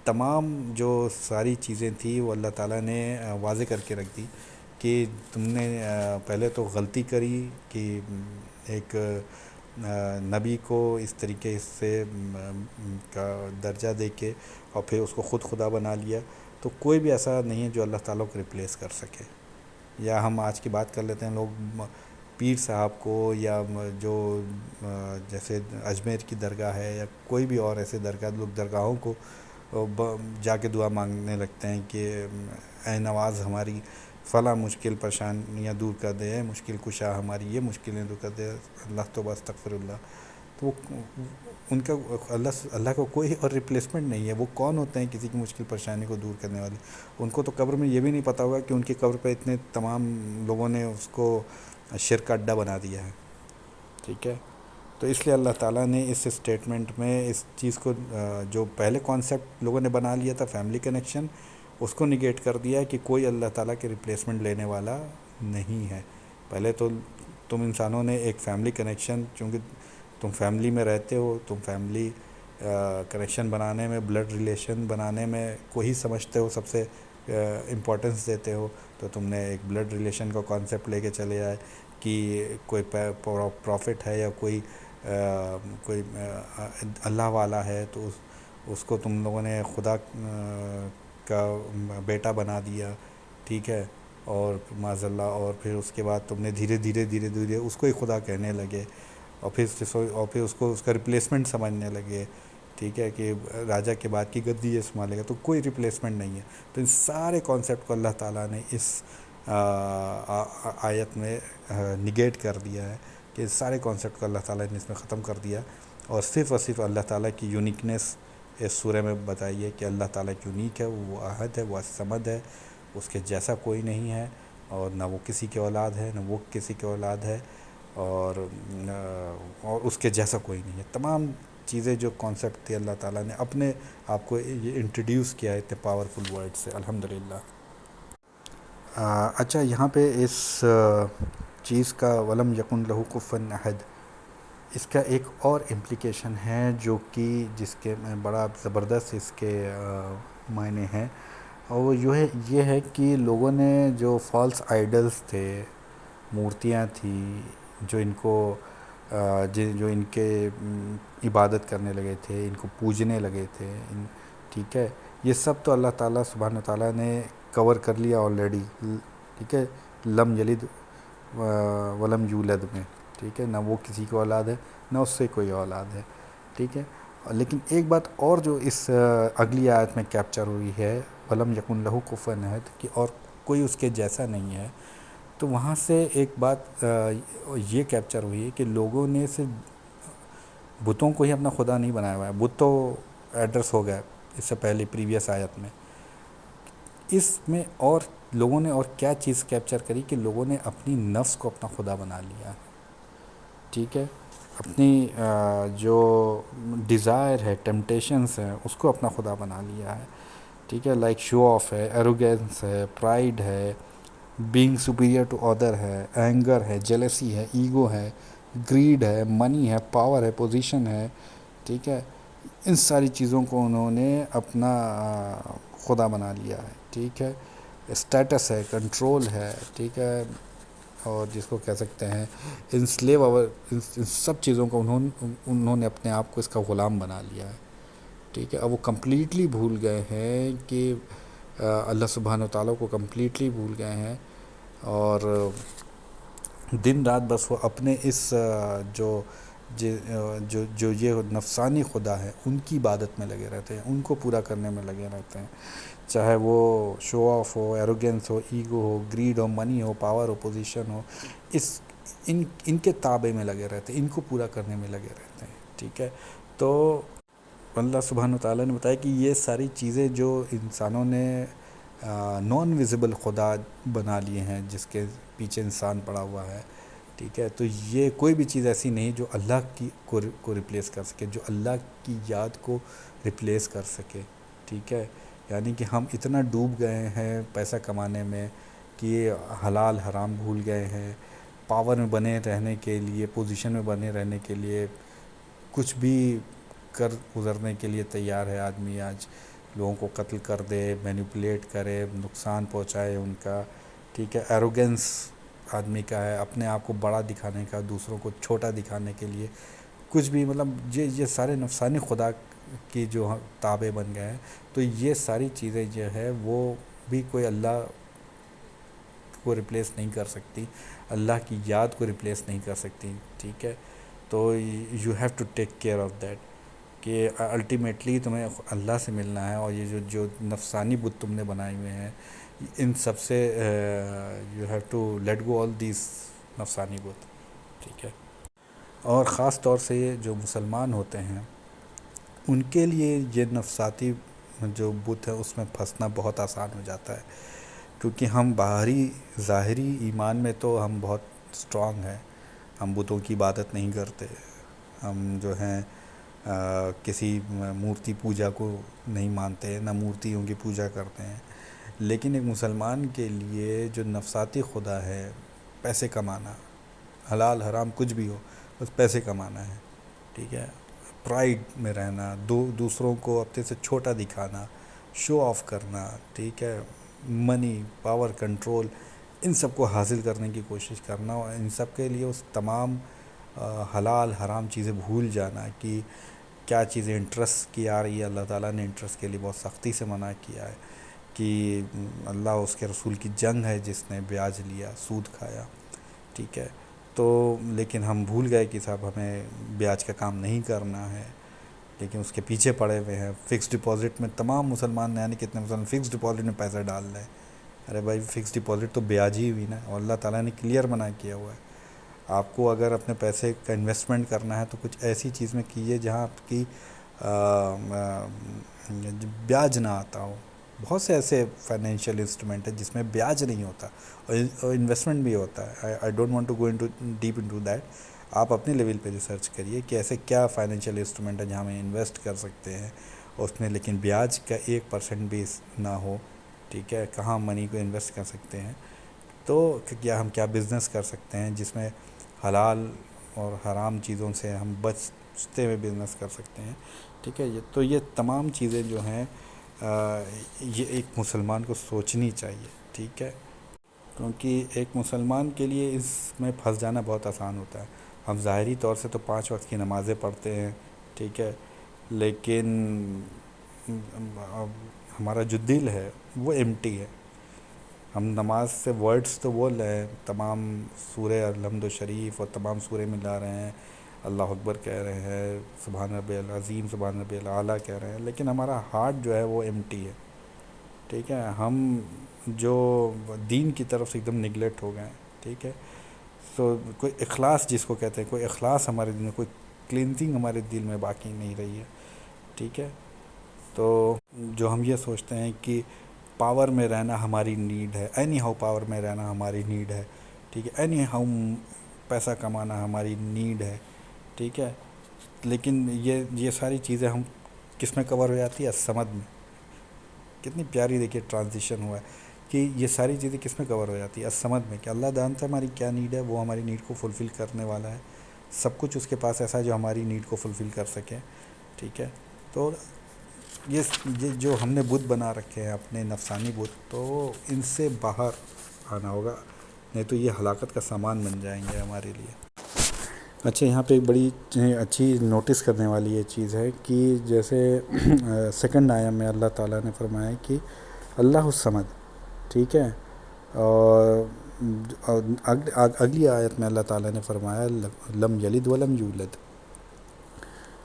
تمام جو ساری چیزیں تھیں وہ اللہ تعالیٰ نے واضح کر کے رکھ دی کہ تم نے پہلے تو غلطی کری کہ ایک نبی کو اس طریقے سے کا درجہ دے کے اور پھر اس کو خود خدا بنا لیا، تو کوئی بھی ایسا نہیں ہے جو اللہ تعالیٰ کو ریپلیس کر سکے۔ یا ہم آج کی بات کر لیتے ہیں لوگ پیر صاحب کو، یا جو جیسے اجمیر کی درگاہ ہے یا کوئی بھی اور ایسے درگاہ، لوگ درگاہوں کو جا کے دعا مانگنے لگتے ہیں کہ اے نواز ہماری فلاں مشکل پریشانیاں دور کر دے، اے مشکل کشا ہماری یہ مشکلیں دور کر دے، اللہ تو بس استغفر اللہ۔ تو ان کا اللہ کا کوئی اور ریپلیسمنٹ نہیں ہے۔ وہ کون ہوتے ہیں کسی کی مشکل پریشانی کو دور کرنے والے؟ ان کو تو قبر میں یہ بھی نہیں پتہ ہوگا کہ ان کی قبر پہ اتنے تمام لوگوں نے اس کو شرک کا اڈا بنا دیا ہے، ٹھیک ہے۔ تو اس لیے اللہ تعالیٰ نے اس اسٹیٹمنٹ میں اس چیز کو جو پہلے کانسیپٹ لوگوں نے بنا لیا تھا فیملی کنیکشن، اس کو نگیٹ کر دیا ہے کہ کوئی اللہ تعالیٰ کے ریپلیسمنٹ لینے والا نہیں ہے۔ پہلے تو تم انسانوں نے ایک فیملی کنیکشن، چونکہ تم فیملی میں رہتے ہو، تم فیملی کنیکشن بنانے میں، بلڈ ریلیشن بنانے میں کوئی سمجھتے ہو سب سے امپورٹنس دیتے ہو، تو تم نے ایک بلڈ ریلیشن کا کانسیپٹ لے کے چلے آئے کہ کوئی پروفٹ ہے یا کوئی اللہ والا ہے تو اس کو تم لوگوں نے خدا کا بیٹا بنا دیا، ٹھیک ہے۔ اور معاذ اللہ، اور پھر اس کے بعد تم نے دھیرے دھیرے اس کو ہی خدا کہنے لگے، اور پھر اس کو اس کا ریپلیسمنٹ سمجھنے لگے، ٹھیک ہے، کہ راجا کے بعد کی گدی یہ سنبھالے گا، تو کوئی ریپلیسمنٹ نہیں ہے۔ تو ان سارے کانسیپٹ کو اللہ تعالیٰ نے اس آیت میں نگیٹ کر دیا ہے، کہ سارے کانسیپٹ کو اللہ تعالیٰ نے اس میں ختم کر دیا، اور صرف اللہ تعالیٰ کی یونیکنیس اس سورہ میں بتائی ہے کہ اللہ تعالیٰ کی یونیک ہے، وہ احد ہے، وہ الصمد ہے، اس کے جیسا کوئی نہیں ہے، اور نہ وہ کسی کے اولاد ہے، نہ وہ کسی کے اولاد ہے، اور اس کے جیسا کوئی نہیں ہے۔ تمام چیزیں جو کانسیپٹ تھے اللہ تعالیٰ نے اپنے آپ کو یہ انٹروڈیوس کیا ہے اتنے پاورفل ورڈ سے، الحمدللہ۔ اچھا، یہاں پہ اس چیز کا ولم یکن لہو کفوا احد، اس کا ایک اور امپلیکیشن ہے جو کہ جس کے میں بڑا زبردست اس کے معنی ہیں، اور وہ یہ ہے کہ لوگوں نے جو فالس آئیڈلز تھے، مورتیاں تھیں جو ان کو جو ان کے عبادت کرنے لگے تھے، ان کو پوجنے لگے تھے، ٹھیک ہے، یہ سب تو اللہ تعالیٰ سبحانہ تعالیٰ نے کور کر لیا آلریڈی، ٹھیک ہے، لم یلد ولم یولد میں، ٹھیک ہے، نہ وہ کسی کو اولاد ہے نہ اس سے کوئی اولاد ہے، ٹھیک ہے۔ لیکن ایک بات اور جو اس اگلی آیت میں کیپچر ہوئی ہے، ولم یکن لہو کفوا احد، کہ اور کوئی اس کے جیسا نہیں ہے، تو وہاں سے ایک بات یہ کیپچر ہوئی ہے کہ لوگوں نے صرف بتوں کو ہی اپنا خدا نہیں بنایا ہوا ہے، بت تو ایڈریس ہو گیا اس سے پہلے پریویس آیت میں، اس میں اور لوگوں نے اور کیا چیز کیپچر کری کہ لوگوں نے اپنی نفس کو اپنا خدا بنا لیا، ٹھیک ہے، اپنی جو ڈیزائر ہے، ٹیمپٹیشنس ہیں، اس کو اپنا خدا بنا لیا ہے، ٹھیک ہے، لائک شو آف ہے، ایروگینس ہے، پرائڈ ہے، بینگ سپیریئر ٹو ادر ہے، اینگر ہے، جیلسی ہے، ایگو ہے، گریڈ ہے، منی ہے، پاور ہے، پوزیشن ہے، ٹھیک ہے، ان ساری چیزوں کو انہوں نے اپنا خدا بنا لیا ہے، ٹھیک ہے، اسٹیٹس ہے، کنٹرول ہے، ٹھیک ہے، اور جس کو کہہ سکتے ہیں انسلیو، ان سب چیزوں کو انہوں نے اپنے آپ کو اس کا غلام بنا لیا ہے، ٹھیک ہے۔ اب وہ کمپلیٹلی بھول گئے ہیں کہ اللہ سبحانہ وتعالیٰ کو کمپلیٹلی بھول گئے ہیں، اور دن رات بس وہ اپنے اس جو یہ نفسانی خدا ہے ان کی عبادت میں لگے رہتے ہیں، ان کو پورا کرنے میں لگے رہتے ہیں، چاہے وہ شو آف ہو، ایروگینس ہو، ایگو ہو، گریڈ ہو، منی ہو، پاور ہو، پوزیشن ہو، ان کے تابع میں لگے رہتے ہیں، ان کو پورا کرنے میں لگے رہتے ہیں، ٹھیک ہے۔ تو اللہ سبحانہ وتعالیٰ نے بتایا کہ یہ ساری چیزیں جو انسانوں نے نان ویزیبل خدا بنا لیے ہیں، جس کے پیچھے انسان پڑا ہوا ہے، ٹھیک ہے، تو یہ کوئی بھی چیز ایسی نہیں جو اللہ کو ریپلیس کر سکے، جو اللہ کی یاد کو ریپلیس کر سکے، ٹھیک ہے۔ یعنی کہ ہم اتنا ڈوب گئے ہیں پیسہ کمانے میں کہ حلال حرام بھول گئے ہیں، پاور میں بنے رہنے کے لیے، پوزیشن میں بنے رہنے کے لیے کچھ بھی کر گزرنے کے لیے تیار ہے آدمی آج، لوگوں کو قتل کر دے، مینیپولیٹ کرے، نقصان پہنچائے ان کا، ٹھیک ہے، ایروگنس آدمی کا ہے اپنے آپ کو بڑا دکھانے کا، دوسروں کو چھوٹا دکھانے کے لیے کچھ بھی، مطلب یہ سارے نفسانی خدا کی جو تابع بن گئے ہیں. تو یہ ساری چیزیں جو ہے وہ بھی کوئی اللہ کو ریپلیس نہیں کر سکتی، اللہ کی یاد کو ریپلیس نہیں کر سکتی. ٹھیک ہے، تو you have to take care of that کہ الٹیمیٹلی تمہیں اللہ سے ملنا ہے. اور یہ جو نفسانی بت تم نے بنائے ہوئے ہیں ان سب سے you have to let go all these نفسانی بت. ٹھیک ہے، اور خاص طور سے یہ جو مسلمان ہوتے ہیں ان کے لیے یہ نفساتی جو بت ہے اس میں پھنسنا بہت آسان ہو جاتا ہے، کیونکہ ہم باہری ظاہری ایمان میں تو ہم بہت اسٹرانگ ہیں. ہم بتوں کی عبادت نہیں کرتے، ہم جو ہیں کسی مورتی پوجا کو نہیں مانتے، نہ مورتیوں کی پوجا کرتے ہیں. لیکن ایک مسلمان کے لیے جو نفساتی خدا ہے، پیسے کمانا، حلال حرام کچھ بھی ہو بس پیسے کمانا ہے. ٹھیک ہے، پرائڈ میں رہنا، دوسروں کو اپنے سے چھوٹا دکھانا، شو آف کرنا. ٹھیک ہے، منی، پاور، کنٹرول، ان سب کو حاصل کرنے کی کوشش کرنا، اور ان سب کے لیے اس تمام حلال حرام چیزیں بھول جانا کہ کیا چیزیں انٹرسٹ کی آ رہی ہے. اللہ تعالیٰ نے انٹرسٹ کے لیے بہت سختی سے منع کیا ہے کہ اللہ اس کے رسول کی جنگ ہے جس نے بیاج لیا، سود کھایا. ٹھیک ہے، تو لیکن ہم بھول گئے کہ صاحب ہمیں بیاج کا کام نہیں کرنا ہے، لیکن اس کے پیچھے پڑے ہوئے ہیں. فکس ڈپازٹ میں تمام مسلمان یعنی کتنے مسلمان فکس ڈپازٹ میں پیسہ ڈال رہے ہیں. ارے بھائی فکس ڈپازٹ تو بیاج ہی ہوئی نا، اور اللہ تعالیٰ نے کلیئر منع کیا ہوا ہے. آپ کو اگر اپنے پیسے کا انویسٹمنٹ کرنا ہے تو کچھ ایسی چیز میں کیجیے جہاں آپ کی بیاج نہ آتا ہو. بہت سے ایسے فائنینشیل انسٹرومنٹ ہیں جس میں بیاج نہیں ہوتا اور انویسٹمنٹ بھی ہوتا ہے. I don't want to go into deep into that. آپ اپنے لیول پہ ریسرچ کریے کہ ایسے کیا فائنینشیل انسٹرومنٹ ہے جہاں ہم انویسٹ کر سکتے ہیں اس میں لیکن بیاج کا 1% بھی نہ ہو. ٹھیک ہے، کہاں منی کو انویسٹ کر سکتے ہیں. تو ہم کیا بزنس کر سکتے ہیں جس میں حلال اور حرام چیزوں سے ہم بچتے ہوئے بزنس کر سکتے ہیں. ٹھیک ہے، تو یہ تمام چیزیں جو ہیں یہ ایک مسلمان کو سوچنی چاہیے. ٹھیک ہے، کیونکہ ایک مسلمان کے لیے اس میں پھنس جانا بہت آسان ہوتا ہے. ہم ظاہری طور سے تو 5 وقت کی نمازیں پڑھتے ہیں. ٹھیک ہے، لیکن ہمارا جو دل ہے وہ ایمٹی ہے. ہم نماز سے ورڈز تو بول رہے ہیں، تمام سورہ الحمد شریف اور تمام سورہ ملا رہے ہیں، اللہ اکبر کہہ رہے ہیں، سبحان ربی العظیم، سبحان ربی الاعلیٰ کہہ رہے ہیں، لیکن ہمارا ہارٹ جو ہے وہ ایمٹی ہے. ٹھیک ہے، ہم جو دین کی طرف سے ایک دم نگلیکٹ ہو گئے ہیں. ٹھیک ہے، تو کوئی اخلاص جس کو کہتے ہیں، کوئی اخلاص ہمارے دل میں، کوئی کلینزنگ ہمارے دل میں باقی نہیں رہی ہے. ٹھیک ہے، تو جو ہم یہ سوچتے ہیں کہ پاور میں رہنا ہماری نیڈ ہے، اینی ہاؤ پاور میں رہنا ہماری نیڈ ہے. ٹھیک ہے، اینی ہاؤ پیسہ کمانا ہماری نیڈ ہے. ٹھیک ہے، لیکن یہ ساری چیزیں ہم کس میں کور ہو جاتی ہے؟ الصمد میں. کتنی پیاری دیکھیے ٹرانزیشن ہوا ہے کہ یہ ساری چیزیں کس میں کور ہو جاتی ہے؟ الصمد میں، کہ اللہ جانتا ہے ہماری کیا نیڈ ہے، وہ ہماری نیڈ کو فلفل کرنے والا ہے. سب کچھ اس کے پاس ایسا ہے جو ہماری نیڈ کو فلفل کر سکے. ٹھیک ہے، تو یہ جو ہم نے بت بنا رکھے ہیں اپنے نفسانی بت، تو ان سے باہر آنا ہوگا، نہیں تو یہ ہلاکت کا سامان بن جائیں گے ہمارے لیے. اچھا، یہاں پہ ایک بڑی اچھی نوٹس کرنے والی یہ چیز ہے کہ جیسے سیکنڈ آیا میں اللہ تعالیٰ نے فرمایا کہ اللہ الصمد. ٹھیک ہے، اور اگلی آیت میں اللہ تعالیٰ نے فرمایا لم یلد ولم یولد.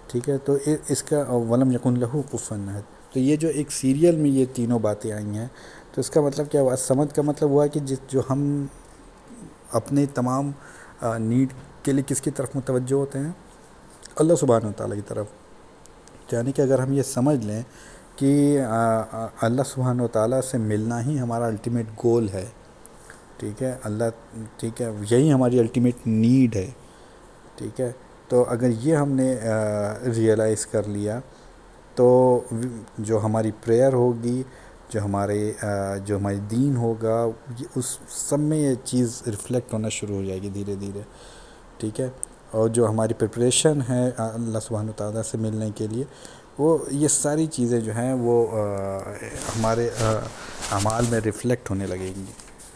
ٹھیک ہے، تو اس کا ولم یکن لہ کفوا احد. تو یہ جو ایک سیریل میں یہ تینوں باتیں آئی ہیں، تو اس کا مطلب کیا ہوا؟ الصمد کا مطلب ہوا کہ جو ہم اپنے تمام نیڈ کے لیے کس کی طرف متوجہ ہوتے ہیں؟ اللہ سبحانہ و تعالیٰ کی طرف. یعنی کہ اگر ہم یہ سمجھ لیں کہ اللہ سبحانہ و تعالیٰ سے ملنا ہی ہمارا الٹیمیٹ گول ہے. ٹھیک ہے، ٹھیک ہے، یہی ہماری الٹیمیٹ نیڈ ہے. ٹھیک ہے، تو اگر یہ ہم نے ریئلائز کر لیا تو جو ہماری پریئر ہوگی، جو ہماری دین ہوگا، اس سب میں یہ چیز ریفلیکٹ ہونا شروع ہو جائے گی دھیرے دھیرے. ٹھیک ہے، اور جو ہماری پریپریشن ہے اللہ سبحانہ تعالیٰ سے ملنے کے لیے، وہ یہ ساری چیزیں جو ہیں وہ ہمارے اعمال میں ریفلیکٹ ہونے لگیں گی.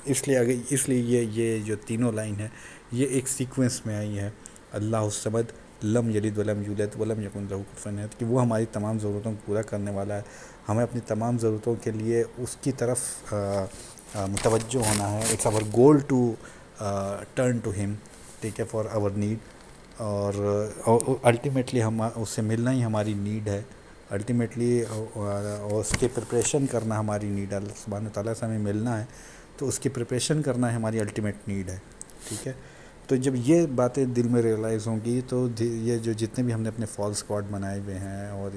اس لیے یہ جو تینوں لائن ہے یہ ایک سیکوینس میں آئی ہے. اللہ الصمد لم یلد ولم یولد ولم یکن لہ کفوا احد، کہ وہ ہماری تمام ضرورتوں کو پورا کرنے والا ہے. ہمیں اپنی تمام ضرورتوں کے لیے اس کی طرف متوجہ ہونا ہے. It's our goal to turn to him, ٹھیک ہے، فار آور نیڈ. اور الٹیمیٹلی ہم اس سے ملنا ہی ہماری نیڈ ہے. الٹیمیٹلی اس کی پریپریشن کرنا ہماری نیڈ ہے. اللہ سبحانہ تعالیٰ سے ہمیں ملنا ہے تو اس کی پریپریشن کرنا ہماری الٹیمیٹ نیڈ ہے. ٹھیک ہے، تو جب یہ باتیں دل میں ریئلائز ہوں گی تو یہ جو جتنے بھی ہم نے اپنے فالس گاڈ بنائے ہوئے ہیں اور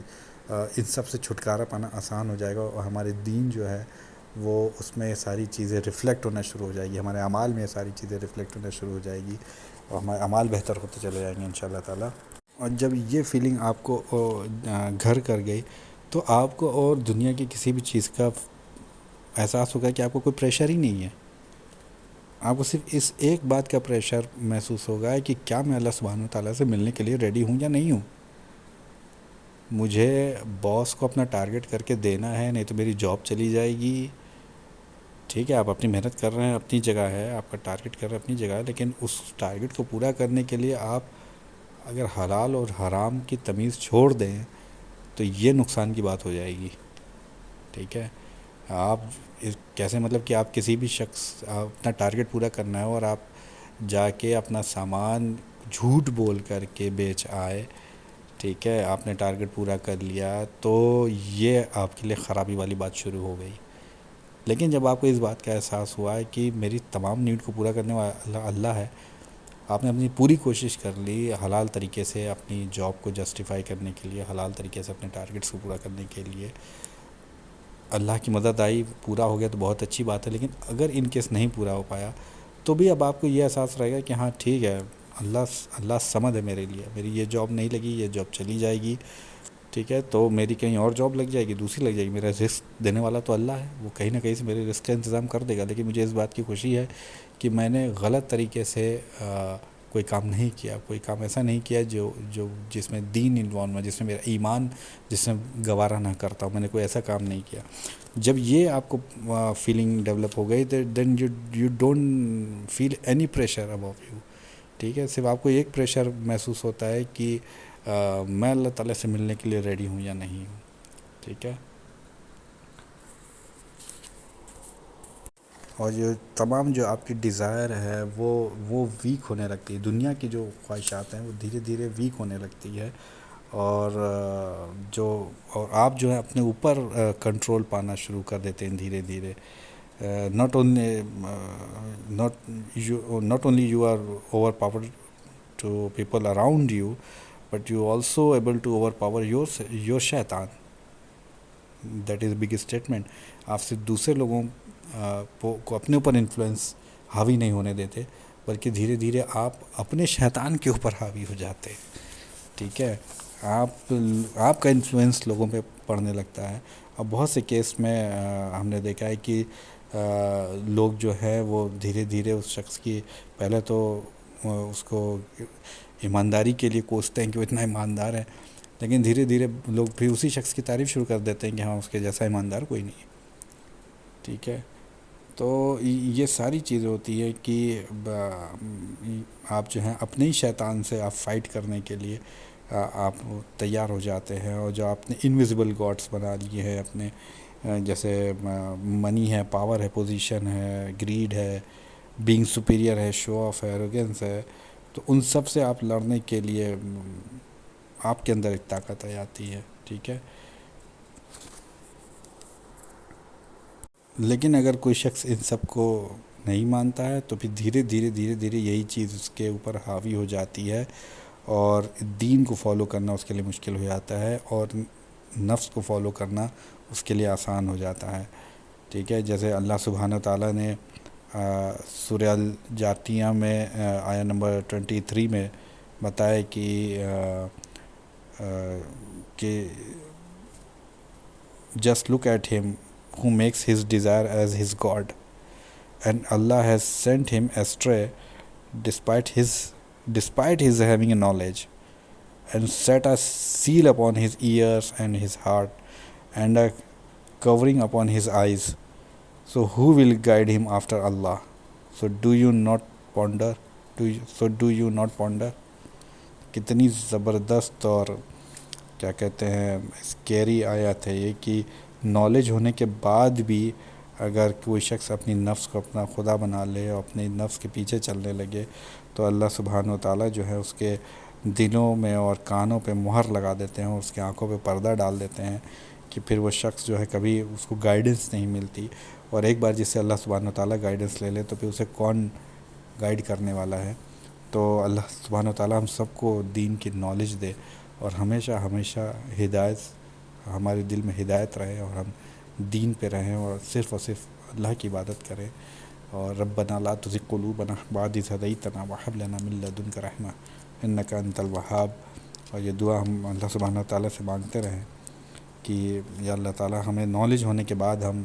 ان سب سے چھٹکارا پانا آسان ہو جائے گا. اور ہمارے دین جو ہے وہ اس میں ساری چیزیں ریفلیکٹ ہونا شروع ہو جائے گی. ہمارے اعمال میں ساری چیزیں ریفلیکٹ ہونا شروع ہو جائے گی اور ہمارے اعمال بہتر ہوتے چلے جائیں گے انشاءاللہ تعالیٰ. اور جب یہ فیلنگ آپ کو گھر کر گئی تو آپ کو اور دنیا کی کسی بھی چیز کا احساس ہوگا کہ آپ کو کوئی پریشر ہی نہیں ہے. آپ کو صرف اس ایک بات کا پریشر محسوس ہوگا کہ کیا میں اللہ سبحانہ تعالیٰ سے ملنے کے لیے ریڈی ہوں یا نہیں ہوں. مجھے باس کو اپنا ٹارگٹ کر کے دینا ہے، نہیں تو میری جاب چلی جائے گی. ٹھیک ہے، آپ اپنی محنت کر رہے ہیں، اپنی جگہ ہے، آپ کا ٹارگٹ کر رہے ہیں اپنی جگہ ہے، لیکن اس ٹارگٹ کو پورا کرنے کے لیے آپ اگر حلال اور حرام کی تمیز چھوڑ دیں تو یہ نقصان کی بات ہو جائے گی. ٹھیک ہے، آپ کیسے مطلب کہ آپ کسی بھی شخص اپنا ٹارگٹ پورا کرنا ہے اور آپ جا کے اپنا سامان جھوٹ بول کر کے بیچ آئے. ٹھیک ہے، آپ نے ٹارگٹ پورا کر لیا تو یہ آپ کے لیے خرابی والی بات شروع ہو گئی. لیکن جب آپ کو اس بات کا احساس ہوا ہے کہ میری تمام نیڈ کو پورا کرنے والا اللہ ہے، آپ نے اپنی پوری کوشش کر لی حلال طریقے سے اپنی جاب کو جسٹیفائی کرنے کے لیے، حلال طریقے سے اپنے ٹارگٹس کو پورا کرنے کے لیے، اللہ کی مدد آئی، پورا ہو گیا تو بہت اچھی بات ہے. لیکن اگر ان کیس نہیں پورا ہو پایا تو بھی اب آپ کو یہ احساس رہے گا کہ ہاں ٹھیک ہے، اللہ سمد ہے میرے لیے. میری یہ جاب نہیں لگی، یہ جاب چلی جائے گی. ٹھیک ہے، تو میری کہیں اور جاب لگ جائے گی، دوسری لگ جائے گی. میرا رزق دینے والا تو اللہ ہے، وہ کہیں نہ کہیں سے میرے رزق کا انتظام کر دے گا. لیکن مجھے اس بات کی خوشی ہے کہ میں نے غلط طریقے سے کوئی کام نہیں کیا، کوئی کام ایسا نہیں کیا جو جس میں دین انوالو ہے، جس میں میرا ایمان جس میں گوارا نہ کرتا ہوں. میں نے کوئی ایسا کام نہیں کیا. جب یہ آپ کو فیلنگ ڈیولپ ہو گئی then you don't feel any pressure above you. ٹھیک ہے، صرف آپ کو ایک پریشر محسوس ہوتا ہے کہ میں اللہ تعالیٰ سے ملنے کے لیے ریڈی ہوں یا نہیں ہوں. ٹھیک ہے، اور یہ تمام جو آپ کی ڈیزائر ہے وہ ویک ہونے لگتی ہے. دنیا کی جو خواہشات ہیں وہ دھیرے دھیرے ویک ہونے لگتی ہے. اور آپ جو ہے اپنے اوپر کنٹرول پانا شروع کر دیتے ہیں دھیرے دھیرے. Not only you are over power to people around you but you also able to over power your شیطان. That is big statement. آپ صرف دوسرے لوگوں کو اپنے اوپر انفلوئنس حاوی نہیں ہونے دیتے، بلکہ دھیرے دھیرے آپ اپنے شیطان کے اوپر حاوی ہو جاتے. ٹھیک ہے، آپ کا انفلوئنس لوگوں پہ پڑنے لگتا ہے. اب بہت سے کیس میں ہم نے دیکھا ہے کہ لوگ جو ہے وہ دھیرے دھیرے اس شخص کی پہلے تو اس کو ایمانداری کے لیے کوستے ہیں کہ وہ اتنا ایماندار ہے، لیکن دھیرے دھیرے لوگ پھر اسی شخص کی تعریف شروع کر دیتے ہیں کہ ہاں اس کے جیسا ایماندار کوئی نہیں. ٹھیک ہے، تو یہ ساری چیزیں ہوتی ہے کہ آپ جو ہیں اپنے ہی شیطان سے آپ فائٹ کرنے کے لیے آپ تیار ہو جاتے ہیں. اور جو آپ نے انویزیبل گاڈس بنا لیے ہیں اپنے، جیسے منی ہے، پاور ہے، پوزیشن ہے، گریڈ ہے، بینگ سپیریئر ہے، شو آف ہے، ایروگینس ہے، تو ان سب سے آپ لڑنے کے لیے آپ کے اندر ایک طاقت آ جاتی ہے. ٹھیک ہے، لیکن اگر کوئی شخص ان سب کو نہیں مانتا ہے تو پھر دھیرے دھیرے دھیرے دھیرے یہی چیز اس کے اوپر حاوی ہو جاتی ہے اور دین کو فالو کرنا اس کے لیے مشکل ہو جاتا ہے اور نفس کو فالو کرنا اس کے لیے آسان ہو جاتا ہے. ٹھیک ہے، جیسے اللہ سبحانہ تعالیٰ نے سورہ الجاثیہ میں آیا نمبر 23 میں بتایا کہ just look at him who makes his desire as his God, and Allah has sent him astray despite his having a knowledge, and set a seal upon his ears and his heart, and a covering upon his eyes, So who will guide him after Allah? So do you not ponder? Do you not ponder? کتنی زبردست اور کیا کہتے ہیں scary آیت ہے یہ کہ نالج ہونے کے بعد بھی اگر کوئی شخص اپنی نفس کو اپنا خدا بنا لے اور اپنے نفس کے پیچھے چلنے لگے تو اللہ سبحانہ و تعالیٰ جو ہے اس کے دلوں میں اور کانوں پہ مہر لگا دیتے ہیں اور اس کی آنکھوں پہ پردہ ڈال دیتے ہیں کہ پھر وہ شخص جو ہے کبھی اس کو گائیڈنس نہیں ملتی. اور ایک بار جس سے اللہ سبحانہ و تعالیٰ گائیڈنس لے لے تو پھر اسے کون گائیڈ کرنے والا ہے. تو اللہ سبحانہ و تعالیٰ ہم سب کو دین کی نالج دے اور ہمیشہ ہمیشہ ہدایت ہمارے دل میں ہدایت رہے اور ہم دین پہ رہیں اور صرف اللہ کی عبادت کریں. اور ربنا لا تزغ قلوبنا بعد إذ هديتنا وهب لنا من لدنك رحمة إنك أنت الوهاب. اور یہ دعا ہم اللہ سبحانہ و تعالیٰ سے مانگتے رہیں کہ یا اللہ تعالیٰ ہمیں نالج ہونے کے بعد ہم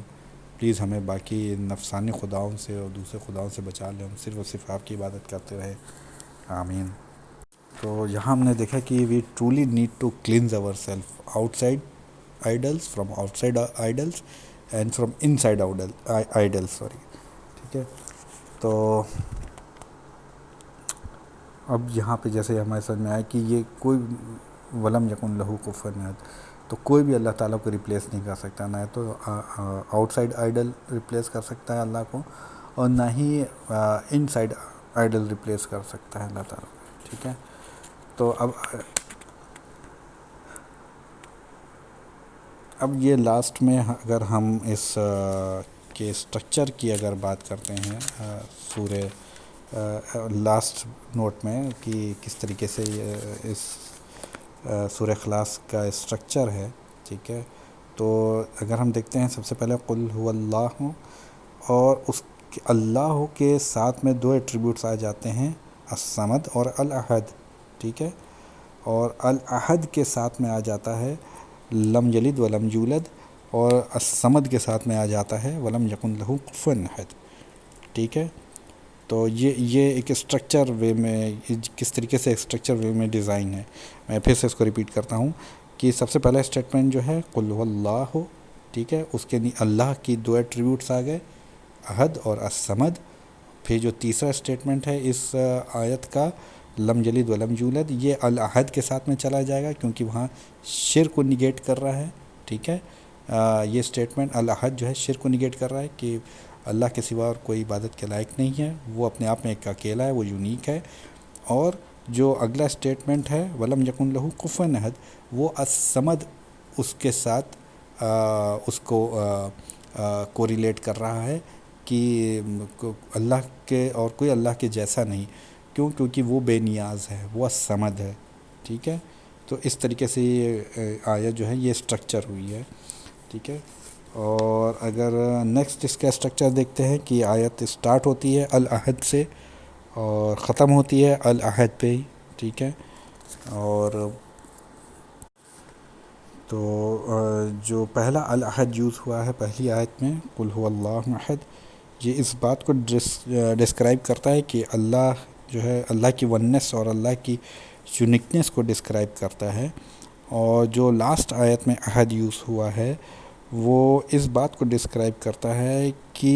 پلیز ہمیں باقی نفسانی خداؤں سے اور دوسرے خداؤں سے بچا لیں, ہم صرف آپ کی عبادت کرتے رہیں. آمین. تو یہاں ہم نے دیکھا کہ we truly need to cleanse our self outside idols from outside idols and from inside idols, sorry. ٹھیک ہے. تو اب یہاں پہ جیسے ہمارے سمجھ میں آیا کہ یہ کوئی ولم یکن لہو کفوا احد, تو کوئی بھی اللہ تعالیٰ کو ریپلیس نہیں کر سکتا, نہ تو آؤٹ سائڈ آئیڈل ریپلیس کر سکتا ہے اللہ کو اور نہ ہی ان سائڈ آئیڈل ریپلیس کر سکتا ہے اللہ تعالیٰ. ٹھیک ہے. تو اب یہ لاسٹ میں اگر ہم اس کے اسٹرکچر کی اگر بات کرتے ہیں سورہ لاسٹ نوٹ میں کہ کس طریقے سے اس سورہ اخلاص کا اسٹرکچر ہے. ٹھیک ہے. تو اگر ہم دیکھتے ہیں سب سے پہلے قل هو اللہ, اور اس اللہ کے ساتھ میں دو ایٹریبیوٹس آ جاتے ہیں, الصمد اور الاحد. ٹھیک ہے. اور الاحد کے ساتھ میں آ جاتا ہے لم یلد ولم یولد, اور الصمد کے ساتھ میں آ جاتا ہے ولم یکن لہو کفوا احد. ٹھیک ہے. تو یہ ایک اسٹرکچر وے میں کس طریقے سے اسٹرکچر وے میں ڈیزائن ہے. میں پھر سے اس کو ریپیٹ کرتا ہوں کہ سب سے پہلا اسٹیٹمنٹ جو ہے قل هو اللہ. ٹھیک ہے. اس کے اللہ کی دو ایٹریبیوٹس آ گئے, احد اور الصمد. پھر جو تیسرا اسٹیٹمنٹ ہے اس آیت کا لم یلد ولم یولد, یہ الاحد کے ساتھ میں چلا جائے گا کیونکہ وہاں شرک کو نگیٹ کر رہا ہے. ٹھیک ہے. یہ اسٹیٹمنٹ الاحد جو ہے شرک کو نگیٹ کر رہا ہے کہ اللہ کے سوا اور کوئی عبادت کے لائق نہیں ہے, وہ اپنے آپ میں ایک اکیلا ہے, وہ یونیک ہے. اور جو اگلا اسٹیٹمنٹ ہے ولم یکن لہو کفوا احد, وہ الصمد اس کے ساتھ اس کو کوریلیٹ کر رہا ہے کہ اللہ کے اور کوئی اللہ کے جیسا نہیں. کیوں؟ کیونکہ وہ بے نیاز ہے, وہ الصمد ہے. ٹھیک ہے. تو اس طریقے سے یہ آیت جو ہے یہ اسٹرکچر ہوئی ہے. ٹھیک ہے. اور اگر نیکسٹ اس کا اسٹرکچر دیکھتے ہیں کہ آیت اسٹارٹ ہوتی ہے الاحد سے اور ختم ہوتی ہے الاحد پہ ہی. ٹھیک ہے. اور تو جو پہلا الاحد یوز ہوا ہے پہلی آیت میں قل هو اللہ احد, یہ اس بات کو ڈسکرائب کرتا ہے کہ اللہ جو ہے اللہ کی وننس اور اللہ کی یونیکنس کو ڈسکرائب کرتا ہے. اور جو لاسٹ آیت میں احد یوز ہوا ہے وہ اس بات کو ڈسکرائب کرتا ہے کہ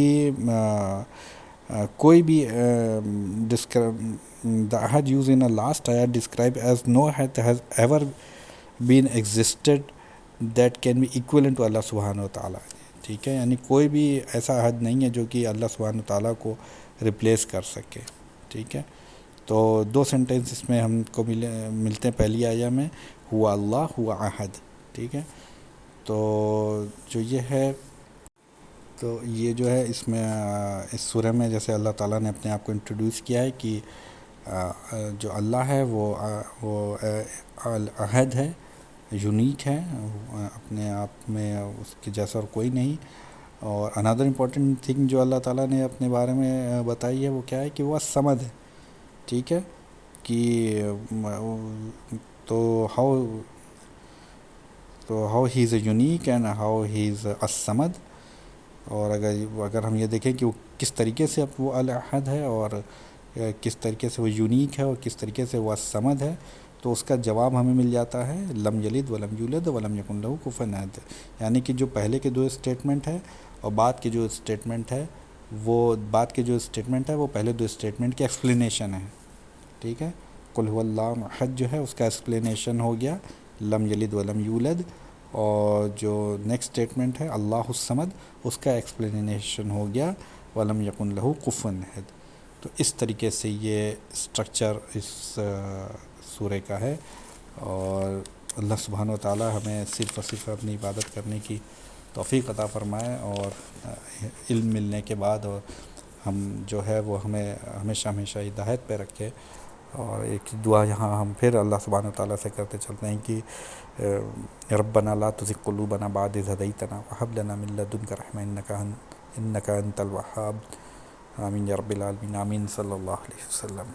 کوئی بھی the ahad used in a last ayat described as no ahad has ever been existed that can be equivalent to Allah سبحانہ و تعالیٰ. ٹھیک ہے. یعنی کوئی بھی ایسا عہد نہیں ہے جو کہ اللہ سبحانہ و تعالیٰ کو ریپلیس کر سکے. ٹھیک ہے. تو دو سینٹنس اس میں ہم کو ملتے ہیں پہلی آیہ میں, ہوا اللہ ہوا احد. ٹھیک ہے. تو جو یہ ہے تو یہ جو ہے اس میں اس سورہ میں جیسے اللہ تعالیٰ نے اپنے آپ کو انٹروڈیوس کیا ہے کہ جو اللہ ہے وہ الاحد ہے, یونیک ہے, اپنے آپ میں اس کے جیسا اور کوئی نہیں. اور another important thing جو اللہ تعالیٰ نے اپنے بارے میں بتائی ہے وہ کیا ہے کہ وہ الصمد ہے. ٹھیک ہے. کہ تو how he is a unique and how he is الصمد. اور اگر ہم یہ دیکھیں کہ وہ کس طریقے سے اب وہ الاحد ہے اور کس طریقے سے وہ یونیک ہے اور کس طریقے سے وہ الصمد ہے, تو اس کا جواب ہمیں مل جاتا ہے لم یلد ولم یولد ولم یکن لہو کفوا احد. یعنی کہ جو پہلے کے دو اسٹیٹمنٹ ہے اور بعد کی جو اسٹیٹمنٹ ہے وہ پہلے دو اسٹیٹمنٹ کی ایکسپلینیشن ہے. ٹھیک ہے. قل هو اللہ احد جو ہے اس کا ایکسپلینیشن ہو گیا لم یلد ولم یولد. اور جو نیکسٹ اسٹیٹمنٹ ہے اللہ الصمد اس کا ایکسپلینیشن ہو گیا ولم یکن لہ کفوا احد. تو اس طریقے سے یہ اسٹرکچر اس سورہ کا ہے. اور اللہ سبحانہ و تعالی ہمیں صرف اور صرف اپنی عبادت کرنے کی توفیق عطا فرمائے, اور علم ملنے کے بعد اور ہم جو ہے وہ ہمیں ہمیشہ ہدایت پہ رکھے. اور ایک دعا یہاں ہم پھر اللہ سبحانہ و تعالیٰ سے کرتے چلتے ہیں کہ ربنا لا تزغ قلوبنا بعد إذ هديتنا وهب لنا من لدنك رحمة إنك أنت الوهاب. آمین یا رب العالمین. آمین صلی اللہ علیہ وسلم.